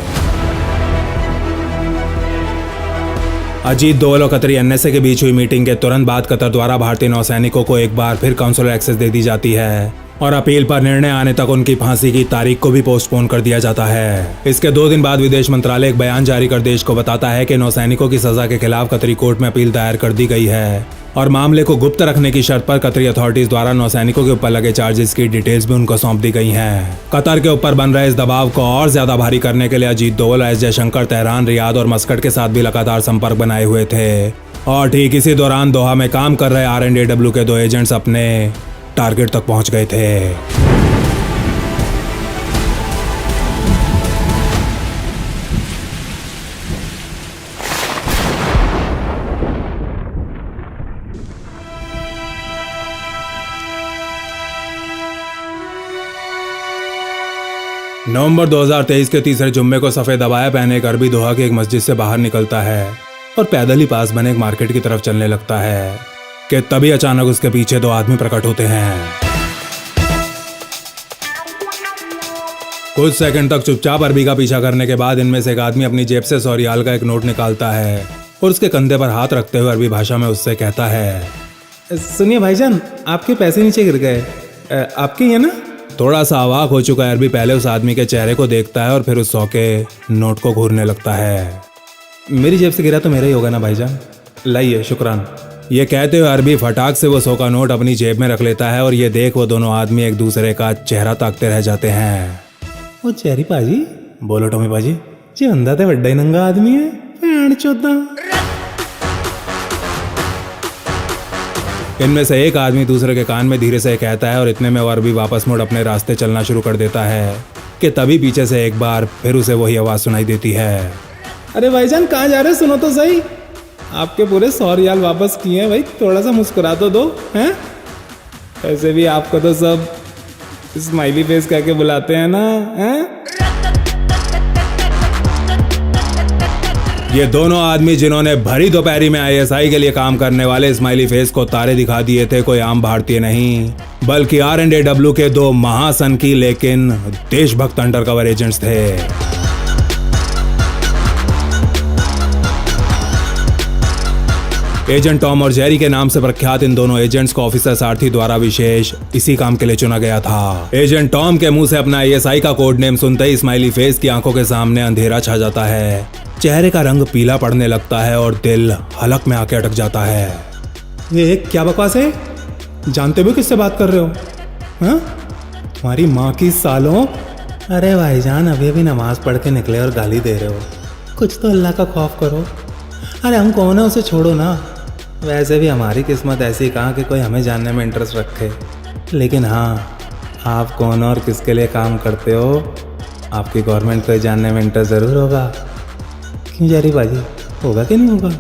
अजीत डोवल और कतरी NSA के बीच हुई मीटिंग के तुरंत बाद कतर द्वारा भारतीय नौसैनिकों को एक बार फिर काउंसुलर एक्सेस दे दी जाती है और अपील पर निर्णय आने तक उनकी फांसी की तारीख को भी पोस्टपोन कर दिया जाता है। इसके 2 दिन बाद विदेश मंत्रालय एक बयान जारी कर देश को बताता है कि नौसैनिकों की सजा के खिलाफ कतरी कोर्ट में अपील दायर कर दी गई है और मामले को गुप्त रखने की शर्त पर कतरी अथॉरिटीज द्वारा नौसैनिकों के ऊपर लगे चार्जेस की डिटेल्स भी उनको सौंप दी गई हैं। कतर के ऊपर बन रहे इस दबाव को और ज्यादा भारी करने के लिए अजीत डोवल और S जयशंकर तेहरान, रियाद और मस्कट के साथ भी लगातार संपर्क बनाए हुए थे और ठीक इसी दौरान दोहा में काम कर रहे RNDW के 2 एजेंट्स अपने टारगेट तक पहुंच गए थे। नवंबर 2023 के तीसरे जुम्मे को सफेद अबाया पहने एक अरबी दोहा की एक मस्जिद से बाहर निकलता है और पैदल ही पास बने एक मार्केट की तरफ चलने लगता है कि तभी अचानक उसके पीछे 2 आदमी प्रकट होते हैं। कुछ सेकंड तक चुपचाप अरबी का पीछा करने के बाद इनमें से एक आदमी अपनी जेब से 100 रियाल का एक नोट निकालता है और उसके कंधे पर हाथ रखते हुए अरबी भाषा में उससे कहता है, सुनिए भाईजान, आपके पैसे नीचे गिर गए, आपके ये ना। थोड़ा सा अवाक हो चुका अरबी पहले उस आदमी के चेहरे को देखता है और फिर उस 100 के नोट को घूरने लगता है। मेरी जेब से गिरा तो मेरा ही होगा ना भाईजान, लाइए शुक्रान। ये कहते हुए अरबी फटाक से वो 100 का नोट अपनी जेब में रख लेता है और ये देख वो दोनों आदमी एक दूसरे का चेहरा ताकते रह जाते हैं। वो चेहरी पाजी, बोलो टोमी पाजी, जी बंदा तो बड्डा ही नंगा आदमी है, पैंट चौथा। इनमें से एक आदमी दूसरे के कान में धीरे से कहता है और इतने में वो अरबी वापस मुड़ अपने रास्ते चलना शुरू कर देता है कि तभी पीछे से एक बार फिर उसे वही आवाज सुनाई देती है। अरे भाईजान कहाँ जा रहे, सुनो तो सही, आपके पूरे 100 रियाल वापस किए हैं भाई, थोड़ा सा मुस्कुरा तो दो हैं। ऐसे भी आपको तो सब स्माइली फेस कह के बुलाते हैं ना, हैं? ये दोनों आदमी जिन्होंने भरी दोपहरी में ISI के लिए काम करने वाले स्माइली फेस को तारे दिखा दिए थे, कोई आम भारतीय नहीं बल्कि RNDW के 2 महासनकी लेकिन देशभक्त अंडरकवर एजेंट्स थे। एजेंट टॉम और जेरी के नाम से प्रख्यात इन दोनों एजेंट्स को ऑफिसर सारथी द्वारा विशेष इसी काम के लिए चुना गया था। एजेंट टॉम के मुंह से अपना ISI का कोड नेम सुनते ही स्माइली फेस की आंखों के सामने अंधेरा छा जाता है, चेहरे का रंग पीला पड़ने लगता है और दिल हलक में आके अटक जाता है। ये क्या बकवास है, जानते भी किससे बात कर रहे हो? हाँ? तुम्हारी माँ की सालों। अरे भाईजान अभी अभी नमाज पढ़ के निकले और गाली दे रहे हो, कुछ तो अल्लाह का खौफ करो। अरे हम कौन है उसे छोड़ो ना, वैसे भी हमारी किस्मत ऐसी कहाँ कि कोई हमें जानने में इंटरेस्ट रखे। लेकिन हाँ, आप कौन और किसके लिए काम करते हो आपकी गवर्नमेंट को जानने में इंटरेस्ट ज़रूर होगा। क्यों जेरी बाजी, होगा कि नहीं होगा?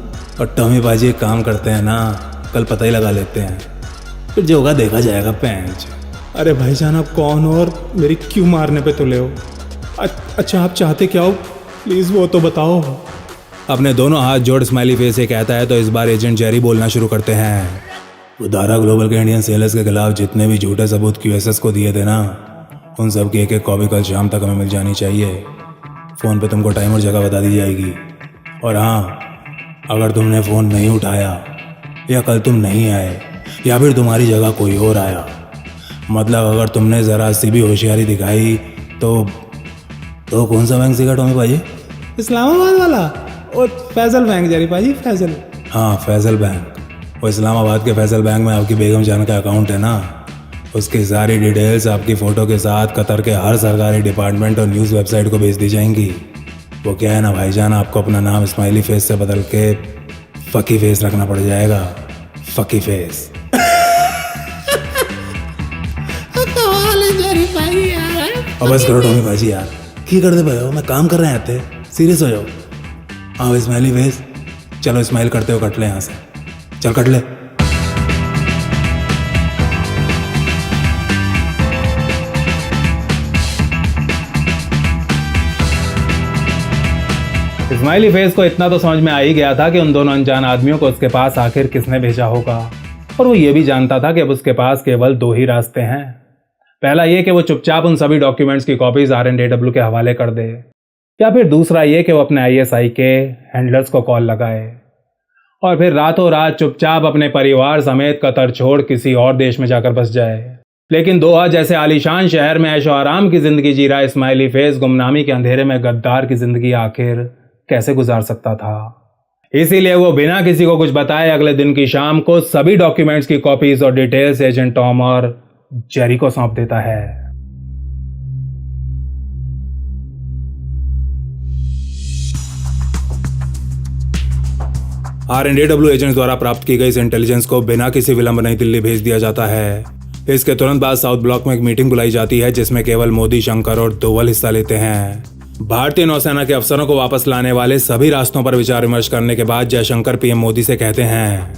और टॉमी बाजी एक काम करते हैं ना, कल पता ही लगा लेते हैं, फिर जो होगा देखा जाएगा। पैंच। अरे भाईजान आप कौन और मेरी क्यों मारने पे तुले हो? अच्छा आप चाहते क्या हो, प्लीज़ वो तो बताओ। अपने दोनों हाथ जोड़ स्माइली फेस से कहता है तो इस बार एजेंट जेरी बोलना शुरू करते हैं। उदारा ग्लोबल के इंडियन सेलर्स के खिलाफ जितने भी झूठे सबूत QSS को दिए थे ना, उन सब की एक कॉपी कल शाम तक हमें मिल जानी चाहिए। फ़ोन पे तुमको टाइम और जगह बता दी जाएगी। और हाँ, अगर तुमने फ़ोन नहीं उठाया या कल तुम नहीं आए या फिर तुम्हारी जगह कोई और आया, मतलब अगर तुमने ज़रा सी भी होशियारी दिखाई तो कौन सा बैंक सीखा टॉमी भाई? इस्लामाबाद वाला, और फैजल बैंक जेरी भाई, फैजल। हाँ फैजल बैंक, वो इस्लामाबाद के फैजल बैंक में आपकी बेगम जान का अकाउंट है ना, उसकी सारी डिटेल्स आपकी फ़ोटो के साथ कतर के हर सरकारी डिपार्टमेंट और न्यूज़ वेबसाइट को भेज दी जाएंगी। वो क्या है ना भाईजान, आपको अपना नाम स्माइली फेस से बदल के फकी फेस रखना पड़ जाएगा। फकी फेस। अब बस करो टॉमी भाजी यार, की कर दे भाई, मैं काम कर रहे हैं, सीरियस हो जाओ। हाँ स्माइली फेस, चलो स्माइल करते हो कट ले यहाँ से, चल कट ले। स्माइली फेस को इतना तो समझ में आ ही गया था कि उन दोनों अनजान आदमियों को उसके पास आखिर किसने भेजा होगा, और वो ये भी जानता था कि अब उसके पास केवल 2 ही रास्ते हैं। पहला ये कि वो चुपचाप उन सभी डॉक्यूमेंट्स की कॉपीज RNDW के हवाले कर दे, या फिर दूसरा ये कि वो अपने ISI के हैंडलर्स को कॉल लगाए और फिर रातों रात चुपचाप अपने परिवार समेत कतर छोड़ किसी और देश में जाकर बस जाए। लेकिन दोहा जैसे आलीशान शहर में ऐशो आराम की जिंदगी जी रहा स्माइली फेस गुमनामी के अंधेरे में गद्दार की जिंदगी आखिर कैसे गुजार सकता था। इसीलिए वो बिना किसी को कुछ बताए अगले दिन की शाम को सभी डॉक्यूमेंट्स की कॉपीज और डिटेल्स एजेंट टॉम और जेरी को सौंप देता है। RNDW एजेंट्स द्वारा प्राप्त की गई इस इंटेलिजेंस को बिना किसी विलंब नई दिल्ली भेज दिया जाता है। इसके तुरंत बाद साउथ ब्लॉक में एक मीटिंग बुलाई जाती है जिसमें केवल मोदी, शंकर और दोवल हिस्सा लेते हैं। भारतीय नौसेना के अफसरों को वापस लाने वाले सभी रास्तों पर विचार विमर्श करने के बाद जयशंकर PM मोदी से कहते हैं,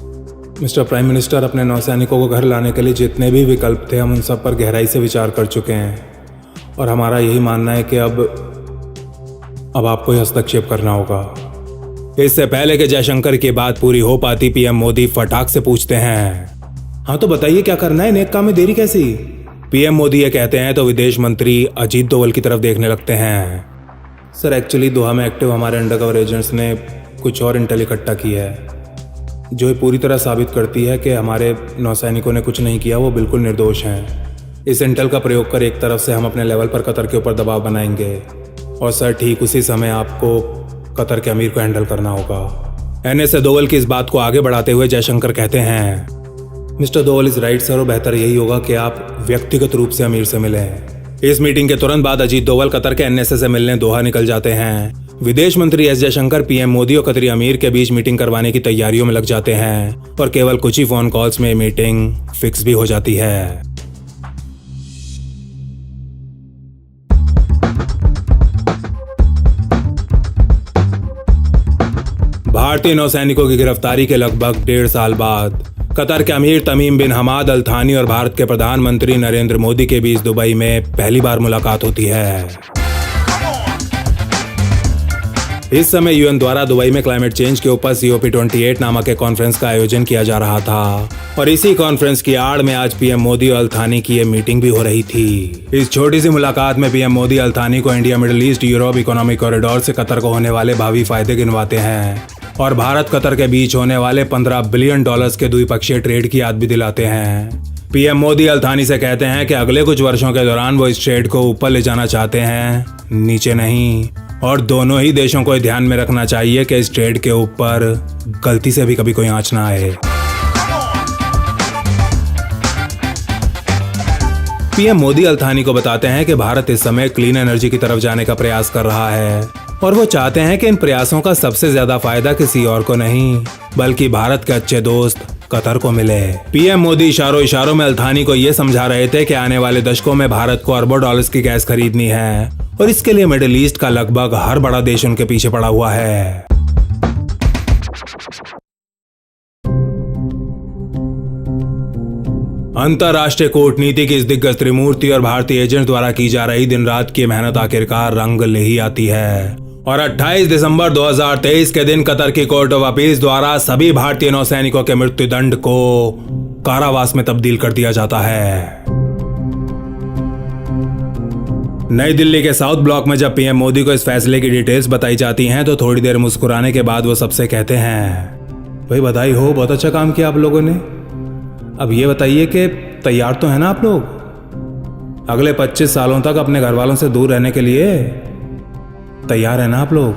मिस्टर प्राइम मिनिस्टर, अपने नौसैनिकों को घर लाने के लिए जितने भी विकल्प थे हम उन सब पर गहराई से विचार कर चुके हैं और हमारा यही मानना है कि अब आपको ही हस्तक्षेप करना होगा। इससे पहले कि जयशंकर की बात पूरी हो पाती PM मोदी फटाक से पूछते हैं, हाँ तो बताइए क्या करना है, नेक काम में देरी कैसी? PM मोदी ये कहते हैं तो विदेश मंत्री अजीत डोवल की तरफ देखने लगते हैं। सर एक्चुअली दोहा में एक्टिव हमारे अंडरकवर एजेंट्स ने कुछ और इंटेल इकट्ठा की है जो पूरी तरह साबित करती है कि हमारे नौसैनिकों ने कुछ नहीं किया, वो बिल्कुल निर्दोष हैं। इस इंटेल का प्रयोग कर एक तरफ से हम अपने लेवल पर कतर के ऊपर दबाव बनाएंगे और सर ठीक उसी समय आपको कतर के अमीर को हैंडल करना होगा। एनएसए दोवल की इस बात को आगे बढ़ाते हुए जयशंकर कहते हैं, mister Doval is right sir, और बेहतर यही होगा कि आप व्यक्तिगत रूप से अमीर से मिलें। इस मीटिंग के तुरंत बाद अजीत दोवल कतर के एनएसए से मिलने दोहा निकल जाते हैं। विदेश मंत्री एस जयशंकर पीएम मोदी और कतरी अमीर के बीच मीटिंग करवाने की तैयारियों में लग जाते हैं और केवल कुछ ही फोन कॉल्स में मीटिंग फिक्स भी हो जाती है। भारतीय नौसैनिकों की गिरफ्तारी के लगभग 1.5 साल बाद कतर के अमीर तमीम बिन हमाद अल थानी और भारत के प्रधानमंत्री नरेंद्र मोदी के बीच दुबई में पहली बार मुलाकात होती है। इस समय यूएन द्वारा दुबई में क्लाइमेट चेंज के ऊपर COP28 नामक एक कॉन्फ्रेंस का आयोजन किया जा रहा था और इसी कॉन्फ्रेंस की आड़ में आज पीएम मोदी और अल थानी की ये मीटिंग भी हो रही थी। इस छोटी सी मुलाकात में पीएम मोदी अल थानी को India middle east Europe economic corridor से कतर को होने वाले भावी फायदे गिनवाते हैं और भारत कतर के बीच होने वाले $15 बिलियन के द्विपक्षीय ट्रेड की याद भी दिलाते हैं। पीएम मोदी अल थानी से कहते हैं कि अगले कुछ वर्षों के दौरान वो इस ट्रेड को ऊपर ले जाना चाहते हैं, नीचे नहीं, और दोनों ही देशों को ध्यान में रखना चाहिए कि इस ट्रेड के ऊपर गलती से भी कभी कोई आंच ना आए। पीएम मोदी अल थानी को बताते हैं कि भारत इस समय क्लीन एनर्जी की तरफ जाने का प्रयास कर रहा है और वो चाहते हैं कि इन प्रयासों का सबसे ज्यादा फायदा किसी और को नहीं बल्कि भारत के अच्छे दोस्त कतर को मिले। पीएम मोदी इशारों में अल थानी को ये समझा रहे थे कि आने वाले दशकों में भारत को अरबों डॉलर्स की गैस खरीदनी है और इसके लिए मिडिल ईस्ट का लगभग हर बड़ा देश उनके पीछे पड़ा हुआ है। अंतरराष्ट्रीय कूटनीति की इस दिग्गज त्रिमूर्ति और भारतीय एजेंट द्वारा की जा रही दिन रात की मेहनत आखिरकार रंग ले ही आती है और 28 दिसंबर 2023 के दिन कतर की कोर्ट ऑफ अपील्स द्वारा सभी भारतीय नौसैनिकों के मृत्युदंड को कारावास में तब्दील कर दिया जाता है। नई दिल्ली के साउथ ब्लॉक में जब पीएम मोदी को इस फैसले की डिटेल्स बताई जाती हैं तो थोड़ी देर मुस्कुराने के बाद वो सबसे कहते हैं, भाई बधाई हो, बहुत अच्छा काम किया आप लोगों ने। अब ये बताइए कि तैयार तो है ना आप लोग? अगले 25 सालों तक अपने घर वालों से दूर रहने के लिए तैयार है ना आप लोग?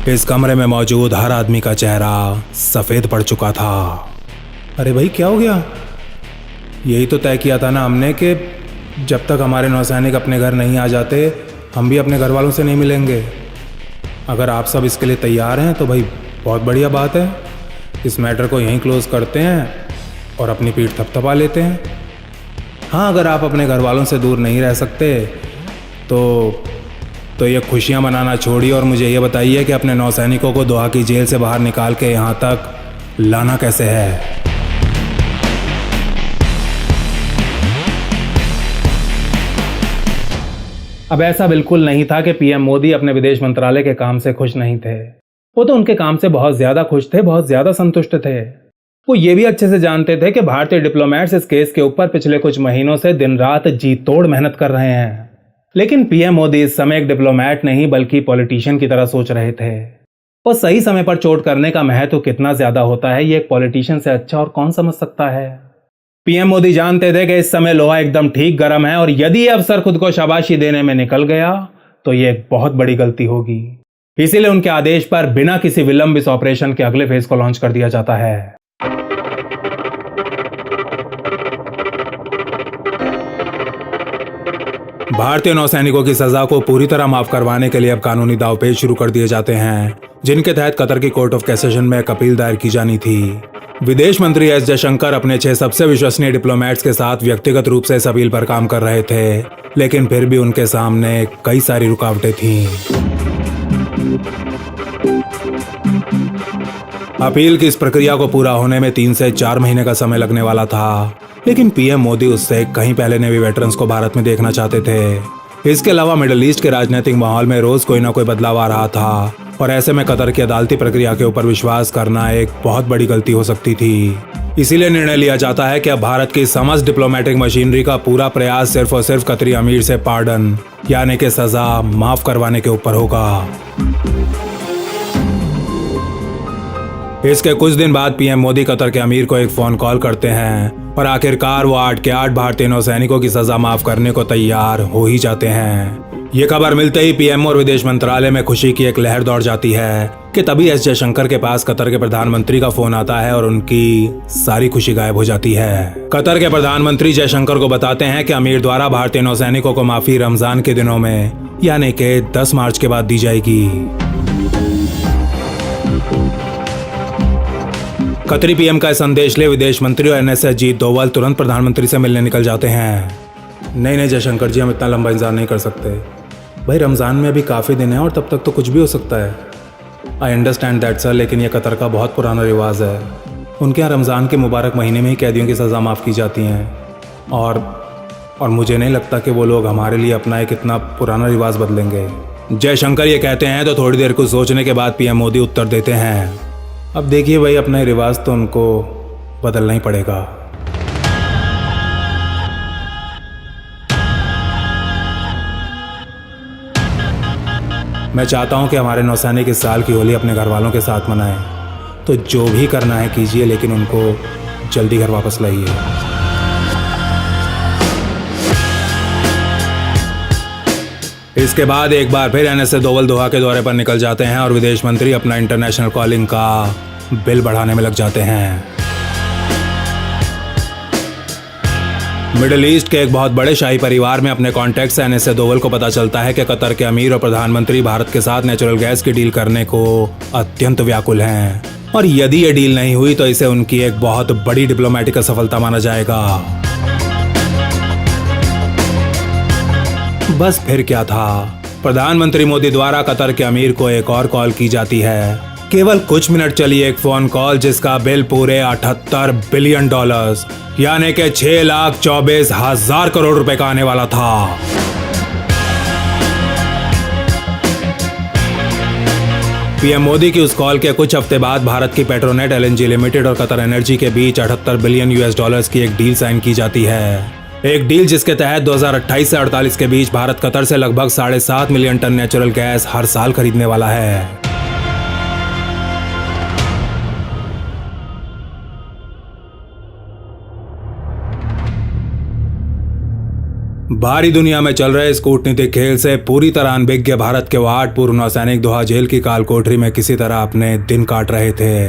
इस कमरे में मौजूद हर आदमी का चेहरा सफेद पड़ चुका था। अरे भाई क्या हो गया? यही तो तय किया था ना हमने कि जब तक हमारे नौसैनिक अपने घर नहीं आ जाते हम भी अपने घर वालों से नहीं मिलेंगे। अगर आप सब इसके लिए तैयार हैं तो भाई बहुत बढ़िया बात है। इस मैटर को यहीं क्लोज करते हैं और अपनी पीठ थपथपा लेते हैं। हाँ, अगर आप अपने घर वालों से दूर नहीं रह सकते तो ये खुशियाँ मनाना छोड़िए और मुझे ये बताइए कि अपने नौसैनिकों को दोहा की जेल से बाहर निकाल के यहाँ तक लाना कैसे है। अब ऐसा बिल्कुल नहीं था कि पीएम मोदी अपने विदेश मंत्रालय के काम से खुश नहीं थे। वो तो उनके काम से बहुत ज्यादा खुश थे, बहुत ज्यादा संतुष्ट थे। वो ये भी अच्छे से जानते थे कि भारतीय डिप्लोमेट्स इस केस के ऊपर पिछले कुछ महीनों से दिन रात जी तोड़ मेहनत कर रहे हैं। लेकिन पीएम मोदी इस समय एक डिप्लोमेट नहीं बल्कि पॉलिटिशियन की तरह सोच रहे थे। वो सही समय पर चोट करने का महत्व कितना ज्यादा होता है ये एक पॉलिटिशियन से अच्छा और कौन समझ सकता है। पीएम मोदी जानते थे कि इस समय लोहा एकदम ठीक गर्म है और यदि ये अफसर खुद को शाबाशी देने में निकल गया तो ये एक बहुत बड़ी गलती होगी। इसीलिए उनके आदेश पर बिना किसी विलंब इस ऑपरेशन के अगले फेज को लॉन्च कर दिया जाता है। भारतीय नौसैनिकों की सजा को पूरी तरह माफ करवाने के लिए अब कानूनी दावपेच शुरू कर दिए जाते हैं, जिनके तहत कतर की कोर्ट ऑफ कैसेशन में एक अपील दायर की जानी थी। विदेश मंत्री एस जयशंकर अपने 6 सबसे विश्वसनीय डिप्लोमेट्स के साथ व्यक्तिगत रूप से इस अपील पर काम कर रहे थे, लेकिन फिर भी उनके सामने कई सारी रुकावटें थीं। अपील की इस प्रक्रिया को पूरा होने में 3 से 4 महीने का समय लगने वाला था, लेकिन पीएम मोदी उससे कहीं पहले नेवी वेटरन्स को भारत में देखना चाहते थे। इसके अलावा मिडिल ईस्ट के राजनीतिक माहौल में रोज कोई ना कोई बदलाव आ रहा था और ऐसे में कतर की अदालती प्रक्रिया के ऊपर विश्वास करना एक बहुत बड़ी गलती हो सकती थी। इसीलिए निर्णय लिया जाता है कि अब भारत की समस्त डिप्लोमेटिक मशीनरी का पूरा प्रयास सिर्फ और सिर्फ कतरी अमीर से पार्डन यानी कि सजा माफ करवाने के ऊपर होगा। इसके कुछ दिन बाद पीएम मोदी कतर के अमीर को एक फोन कॉल करते हैं और आखिरकार वो 8 के 8 भारतीय नौसैनिकों की सजा माफ करने को तैयार हो ही जाते हैं। ये खबर मिलते ही पीएम और विदेश मंत्रालय में खुशी की एक लहर दौड़ जाती है कि तभी एस जयशंकर के पास कतर के प्रधानमंत्री का फोन आता है और उनकी सारी खुशी गायब हो जाती है। कतर के प्रधानमंत्री जयशंकर को बताते हैं कि अमीर द्वारा भारतीय नौसैनिकों को माफी रमजान के दिनों में यानी कि 10 मार्च के बाद दी जाएगी। कतरी पीएम का संदेश ले विदेश मंत्री और एनएसएस अजीत डोवाल तुरंत प्रधानमंत्री से मिलने निकल जाते हैं। नहीं जयशंकर जी, हम इतना लंबा इंतजार नहीं कर सकते भाई, रमज़ान में अभी काफ़ी दिन है और तब तक तो कुछ भी हो सकता है। आई अंडरस्टैंड दैट सर, लेकिन ये कतर का बहुत पुराना रिवाज है। उनके यहाँ रमज़ान के मुबारक महीने में ही कैदियों की सज़ा माफ़ की जाती हैं और मुझे नहीं लगता कि वो लोग हमारे लिए अपना एक इतना पुराना रिवाज बदलेंगे। जयशंकर ये कहते हैं तो थोड़ी देर कुछ सोचने के बाद पीएम मोदी उत्तर देते हैं, अब देखिए भाई, अपना रिवाज तो उनको बदलना ही पड़ेगा। मैं चाहता हूं कि हमारे नौसैनिक इस साल की होली अपने घर वालों के साथ मनाएं, तो जो भी करना है कीजिए, लेकिन उनको जल्दी घर वापस लाइए। इसके बाद एक बार फिर एनएसए डोवाल दोहा के दौरे पर निकल जाते हैं और विदेश मंत्री अपना इंटरनेशनल कॉलिंग का बिल बढ़ाने में लग जाते हैं। मिडिल ईस्ट के एक बहुत बड़े शाही परिवार में अपने कॉन्टैक्ट से एनएसए डोवाल को पता चलता है कि कतर के अमीर और प्रधानमंत्री भारत के साथ नेचुरल गैस की डील करने को अत्यंत व्याकुल हैं और यदि ये डील नहीं हुई तो इसे उनकी एक बहुत बड़ी डिप्लोमेटिक असफलता माना जाएगा। बस फिर क्या था, प्रधानमंत्री मोदी द्वारा कतर के अमीर को एक और कॉल की जाती है। केवल कुछ मिनट चली एक फोन कॉल जिसका बिल पूरे 78 बिलियन डॉलर्स यानी कि 6,24,000 करोड़ रुपए का आने वाला था। पीएम मोदी की उस कॉल के कुछ हफ्ते बाद भारत की पेट्रोनेट एलएनजी लिमिटेड और कतर एनर्जी के बीच 78 बिलियन यूएस डॉलर्स की एक डील साइन की जाती है। एक डील जिसके तहत 2028 से 48 के बीच भारत कतर से लगभग 7.5 मिलियन टन नेचुरल गैस हर साल खरीदने वाला है। बाहरी दुनिया में चल रहे इस कूटनीतिक खेल से पूरी तरह अनभिज्ञ भारत के वो 8 पूर्व नौसैनिक दोहा जेल की काल कोठरी में किसी तरह अपने दिन काट रहे थे।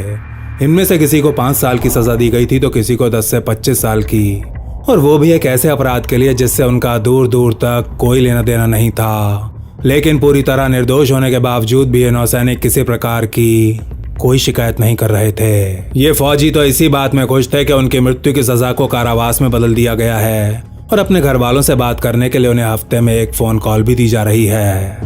इनमें से किसी को 5 साल की सजा दी गई थी तो किसी को 10 से 25 साल की, और वो भी एक ऐसे अपराध के लिए जिससे उनका दूर दूर तक कोई लेना देना नहीं था। लेकिन पूरी तरह निर्दोष होने के बावजूद भी ये नौसैनिक किसी प्रकार की कोई शिकायत नहीं कर रहे थे। ये फौजी तो इसी बात में खुश थे कि उनकी मृत्यु की सजा को कारावास में बदल दिया गया है और अपने घर वालों से बात करने के लिए उन्हें हफ्ते में एक फोन कॉल भी दी जा रही है।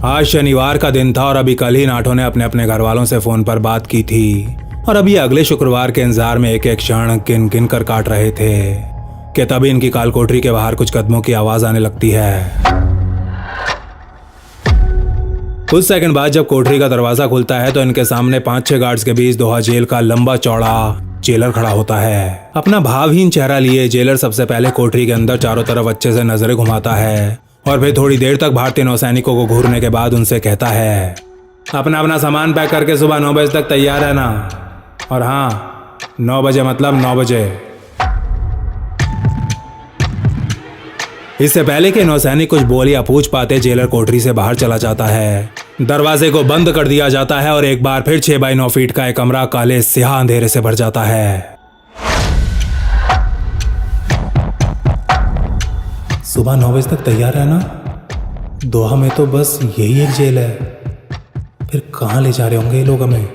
आज शनिवार का दिन था और अभी कल ही नाटो ने अपने अपने घर वालों से फोन पर बात की थी और अभी अगले शुक्रवार के इंतजार में एक एक क्षण गिन गिन कर काट रहे थे कि तभी इनकी काल कोठरी के बाहर कुछ कदमों की आवाज आने लगती है। कुछ सेकंड बाद जब कोठरी का दरवाजा खुलता है तो इनके सामने 5-6 गार्ड्स के बीच दोहा जेल का लंबा चौड़ा जेलर खड़ा होता है। अपना भावहीन चेहरा लिए जेलर सबसे पहले कोठरी के अंदर चारों तरफ अच्छे से नजरें घुमाता है और फिर थोड़ी देर तक भारतीय नौसैनिकों को घूरने के बाद उनसे कहता है, अपना अपना सामान पैक करके सुबह 9 बजे तक तैयार रहना, और हाँ 9 बजे मतलब 9 बजे। इससे पहले कि नौसैनिक कुछ बोल या पूछ पाते जेलर कोठरी से बाहर चला जाता है। दरवाजे को बंद कर दिया जाता है और एक बार फिर 6 बाई 9 फीट का एक कमरा काले स्याह अंधेरे से भर जाता है। सुबह 9 बजे तक तैयार रहना, दोहा में तो बस यही एक जेल है, फिर कहां ले जा रहे होंगे ये लोग हमें।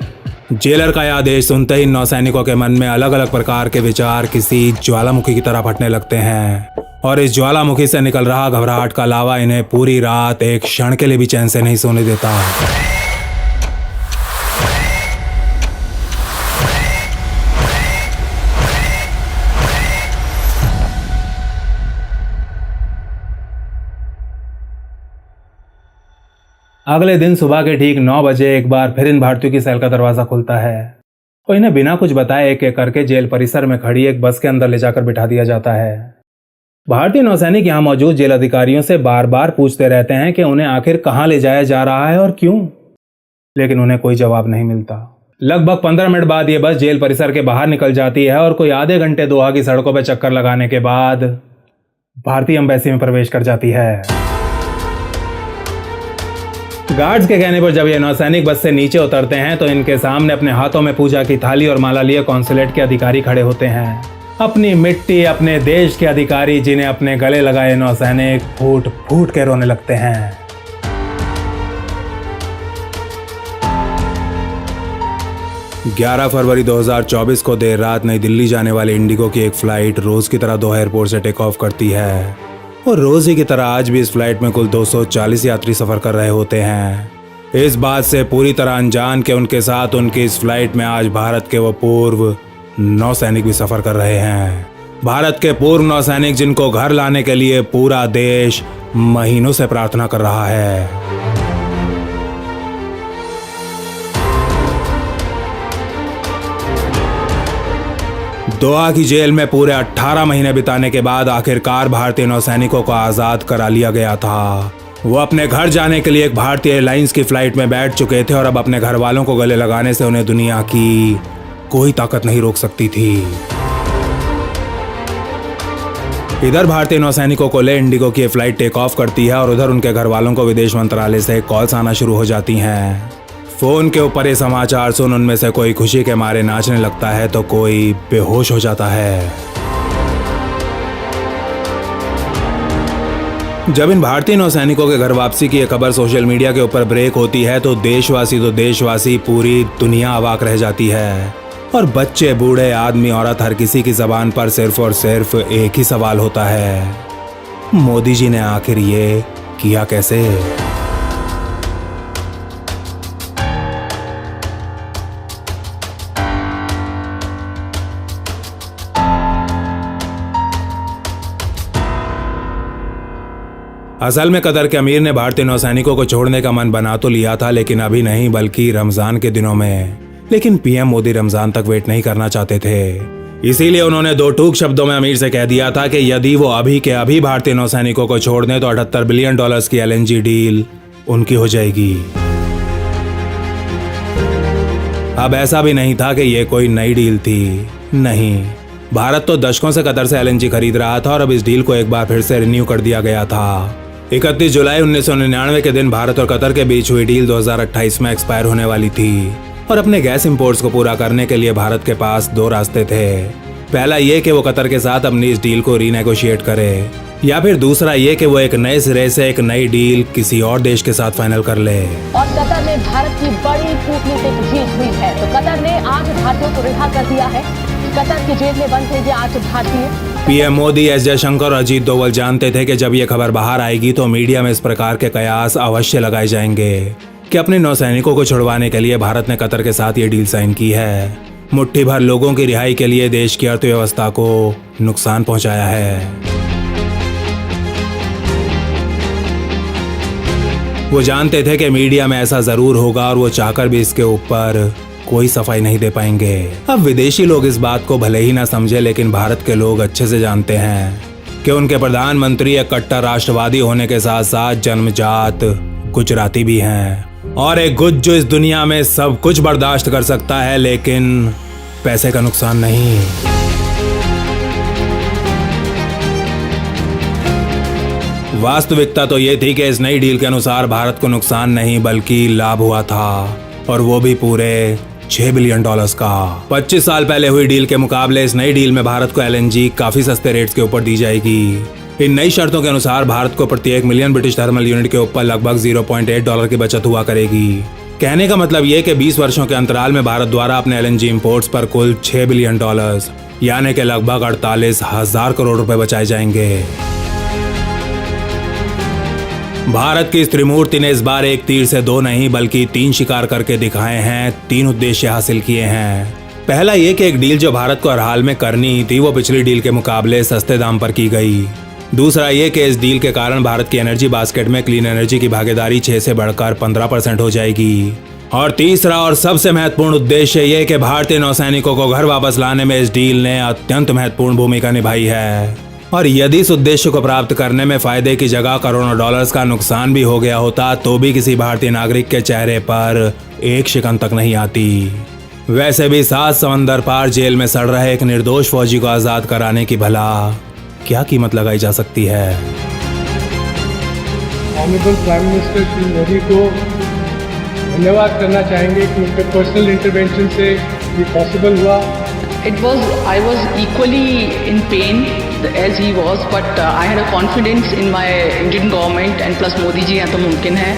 जेलर का यह आदेश सुनते ही नौसैनिकों के मन में अलग अलग प्रकार के विचार किसी ज्वालामुखी की तरह फटने लगते हैं और इस ज्वालामुखी से निकल रहा घबराहट का लावा इन्हें पूरी रात एक क्षण के लिए भी चैन से नहीं सोने देता। अगले दिन सुबह के ठीक 9 बजे एक बार फिर इन भारतीयों की सेल का दरवाजा खुलता है और इन्हें बिना कुछ बताए एक एक करके जेल परिसर में खड़ी एक बस के अंदर ले जाकर बिठा दिया जाता है। भारतीय नौसैनिक यहाँ मौजूद जेल अधिकारियों से बार बार पूछते रहते हैं कि उन्हें आखिर कहाँ ले जाया जा रहा है और क्यों। लेकिन उन्हें कोई जवाब नहीं मिलता। लगभग 15 मिनट बाद ये बस जेल परिसर के बाहर निकल जाती है और कोई आधे घंटे दोहा की सड़कों पर चक्कर लगाने के बाद भारतीय एम्बेसी में प्रवेश कर जाती है। गार्ड्स के कहने पर जब ये नौसैनिक बस से नीचे उतरते हैं तो इनके सामने अपने हाथों में पूजा की थाली और माला लिए कॉन्सुलेट के अधिकारी खड़े होते हैं। अपनी मिट्टी, अपने देश के अधिकारी जिन्हें अपने गले लगाए नौसैनिक फूट फूट के रोने लगते हैं। फरवरी 2024 को देर रात नई दिल्ली जाने वाली इंडिगो की एक फ्लाइट रोज की तरह दोहा एयरपोर्ट से टेक ऑफ करती है और रोज ही की तरह आज भी इस फ्लाइट में कुल 240 यात्री सफर कर रहे होते हैं। इस बात से पूरी तरह अनजान के उनके साथ उनकी इस फ्लाइट में आज भारत के वो पूर्व नौसैनिक भी सफर कर रहे हैं। भारत के पूर्व नौसैनिक जिनको घर लाने के लिए पूरा देश महीनों से प्रार्थना कर रहा है। दोहा की जेल में पूरे 18 महीने बिताने के बाद आखिरकार भारतीय नौसैनिकों को आजाद करा लिया गया था। वो अपने घर जाने के लिए एक भारतीय एयरलाइंस की फ्लाइट में बैठ चुके थे और अब अपने घर वालों को गले लगाने से उन्हें दुनिया की कोई ताकत नहीं रोक सकती थी। इधर भारतीय नौसैनिकों को ले इंडिगो की फ्लाइट टेक ऑफ करती है और उधर उनके घर वालों को विदेश मंत्रालय से कॉल्स आना शुरू हो जाती हैं। फोन के ऊपर ये समाचार सुन उनमें से कोई खुशी के मारे नाचने लगता है तो कोई बेहोश हो जाता है। जब इन भारतीय नौसैनिकों के घर वापसी की यह खबर सोशल मीडिया के ऊपर ब्रेक होती है तो देशवासी पूरी दुनिया अवाक रह जाती है और बच्चे, बूढ़े, आदमी, औरत, हर किसी की जबान पर सिर्फ और सिर्फ एक ही सवाल होता है, मोदी जी ने आखिर ये किया कैसे? असल में कतर के अमीर ने भारतीय नौसैनिकों को छोड़ने का मन बना तो लिया था, लेकिन अभी नहीं बल्कि रमजान के दिनों में। लेकिन पीएम मोदी रमजान तक वेट नहीं करना चाहते थे, इसीलिए उन्होंने दो टूक शब्दों में अमीर से कह दिया था कि यदि वो अभी के अभी भारतीय नौसैनिकों को छोड़ दें तो $78 बिलियन की LNG डील उनकी हो जाएगी। अब ऐसा भी नहीं था कि ये कोई नई डील थी, नहीं, भारत तो दशकों से कतर से LNG खरीद रहा था और अब इस डील को एक बार फिर से रिन्यू कर दिया गया था। 31 जुलाई 1999 के दिन भारत और कतर के बीच हुई डील 2028 में एक्सपायर होने वाली थी और अपने गैस इंपोर्ट्स को पूरा करने के लिए भारत के पास दो रास्ते थे। पहला ये कि वो कतर के साथ अपनी इस डील को रीनेगोशिएट करे या फिर दूसरा ये कि वो एक नए सिरे से एक नई डील किसी और देश के साथ फाइनल कर ले। और कतर में भारत की बड़ी कूटनीतिक जीत हुई है तो कतर ने आज भारतीयों को रिहा कर दिया है। कतर की जेल में बंद थे आज भारतीय। पीएम मोदी, एस जयशंकर और अजीत डोवल जानते थे कि जब ये खबर बाहर आएगी तो मीडिया में इस प्रकार के कयास अवश्य लगाए जाएंगे कि अपने नौसैनिकों को छुड़वाने के लिए भारत ने कतर के साथ ये डील साइन की है। मुट्ठी भर लोगों की रिहाई के लिए देश की अर्थव्यवस्था को नुकसान पहुंचाया है। वो जानते थे कि मीडिया में ऐसा जरूर होगा और वो चाहकर भी इसके ऊपर कोई सफाई नहीं दे पाएंगे। अब विदेशी लोग इस बात को भले ही ना समझे, लेकिन भारत के लोग अच्छे से जानते हैं कि उनके प्रधानमंत्री एक कट्टर राष्ट्रवादी होने के साथ साथ जन्मजात गुजराती भी हैं और एक गुज जो इस दुनिया में सब कुछ बर्दाश्त कर सकता है लेकिन पैसे का नुकसान नहीं। वास्तविकता तो ये थी कि इस नई डील के अनुसार भारत को नुकसान नहीं बल्कि लाभ हुआ था और वो भी पूरे $6 बिलियन का। 25 साल पहले हुई डील के मुकाबले इस नई डील में भारत को LNG काफी सस्ते रेट्स के ऊपर दी जाएगी। इन नई शर्तों के अनुसार भारत को प्रति 1 मिलियन ब्रिटिश थर्मल यूनिट के ऊपर लगभग $0.8 की बचत हुआ करेगी। कहने का मतलब ये कि 20 वर्षों के अंतराल में भारत द्वारा अपने LNG इंपोर्ट्स पर कुल $6 बिलियन यानी कि लगभग 48,000 करोड़ रुपए बचाए जाएंगे। भारत की इस त्रिमूर्ति ने इस बार एक तीर से दो नहीं बल्कि 3 शिकार करके दिखाए हैं, 3 उद्देश्य हासिल किए हैं। पहला ये कि एक डील जो भारत को हर हाल में करनी ही थी वो पिछली डील के मुकाबले सस्ते दाम पर की गई। दूसरा ये कि इस डील के कारण भारत की एनर्जी बास्केट में क्लीन एनर्जी की भागीदारी 6 से बढ़कर 15% हो जाएगी। और तीसरा और सबसे महत्वपूर्ण उद्देश्य ये कि भारतीय नौसैनिकों को घर वापस लाने में इस डील ने अत्यंत महत्वपूर्ण भूमिका निभाई है। और यदि इस उद्देश्य को प्राप्त करने में फायदे की जगह करोड़ों डॉलर्स का नुकसान भी हो गया होता तो भी किसी भारतीय नागरिक के चेहरे पर एक शिकन तक नहीं आती। वैसे भी 7 समंदर पार जेल में सड़ रहे एक निर्दोष फौजी को आजाद कराने की भला क्या कीमत लगाई जा सकती है। Honourable prime minister Shri Modi को धन्यवाद करना चाहेंगे कि उनके पर्सनल इंटरवेंशन से ये पॉसिबल हुआ। I was equally in pain as he was, but I had a confidence in my Indian government and plus Modi ji हैं तो मुमकिन है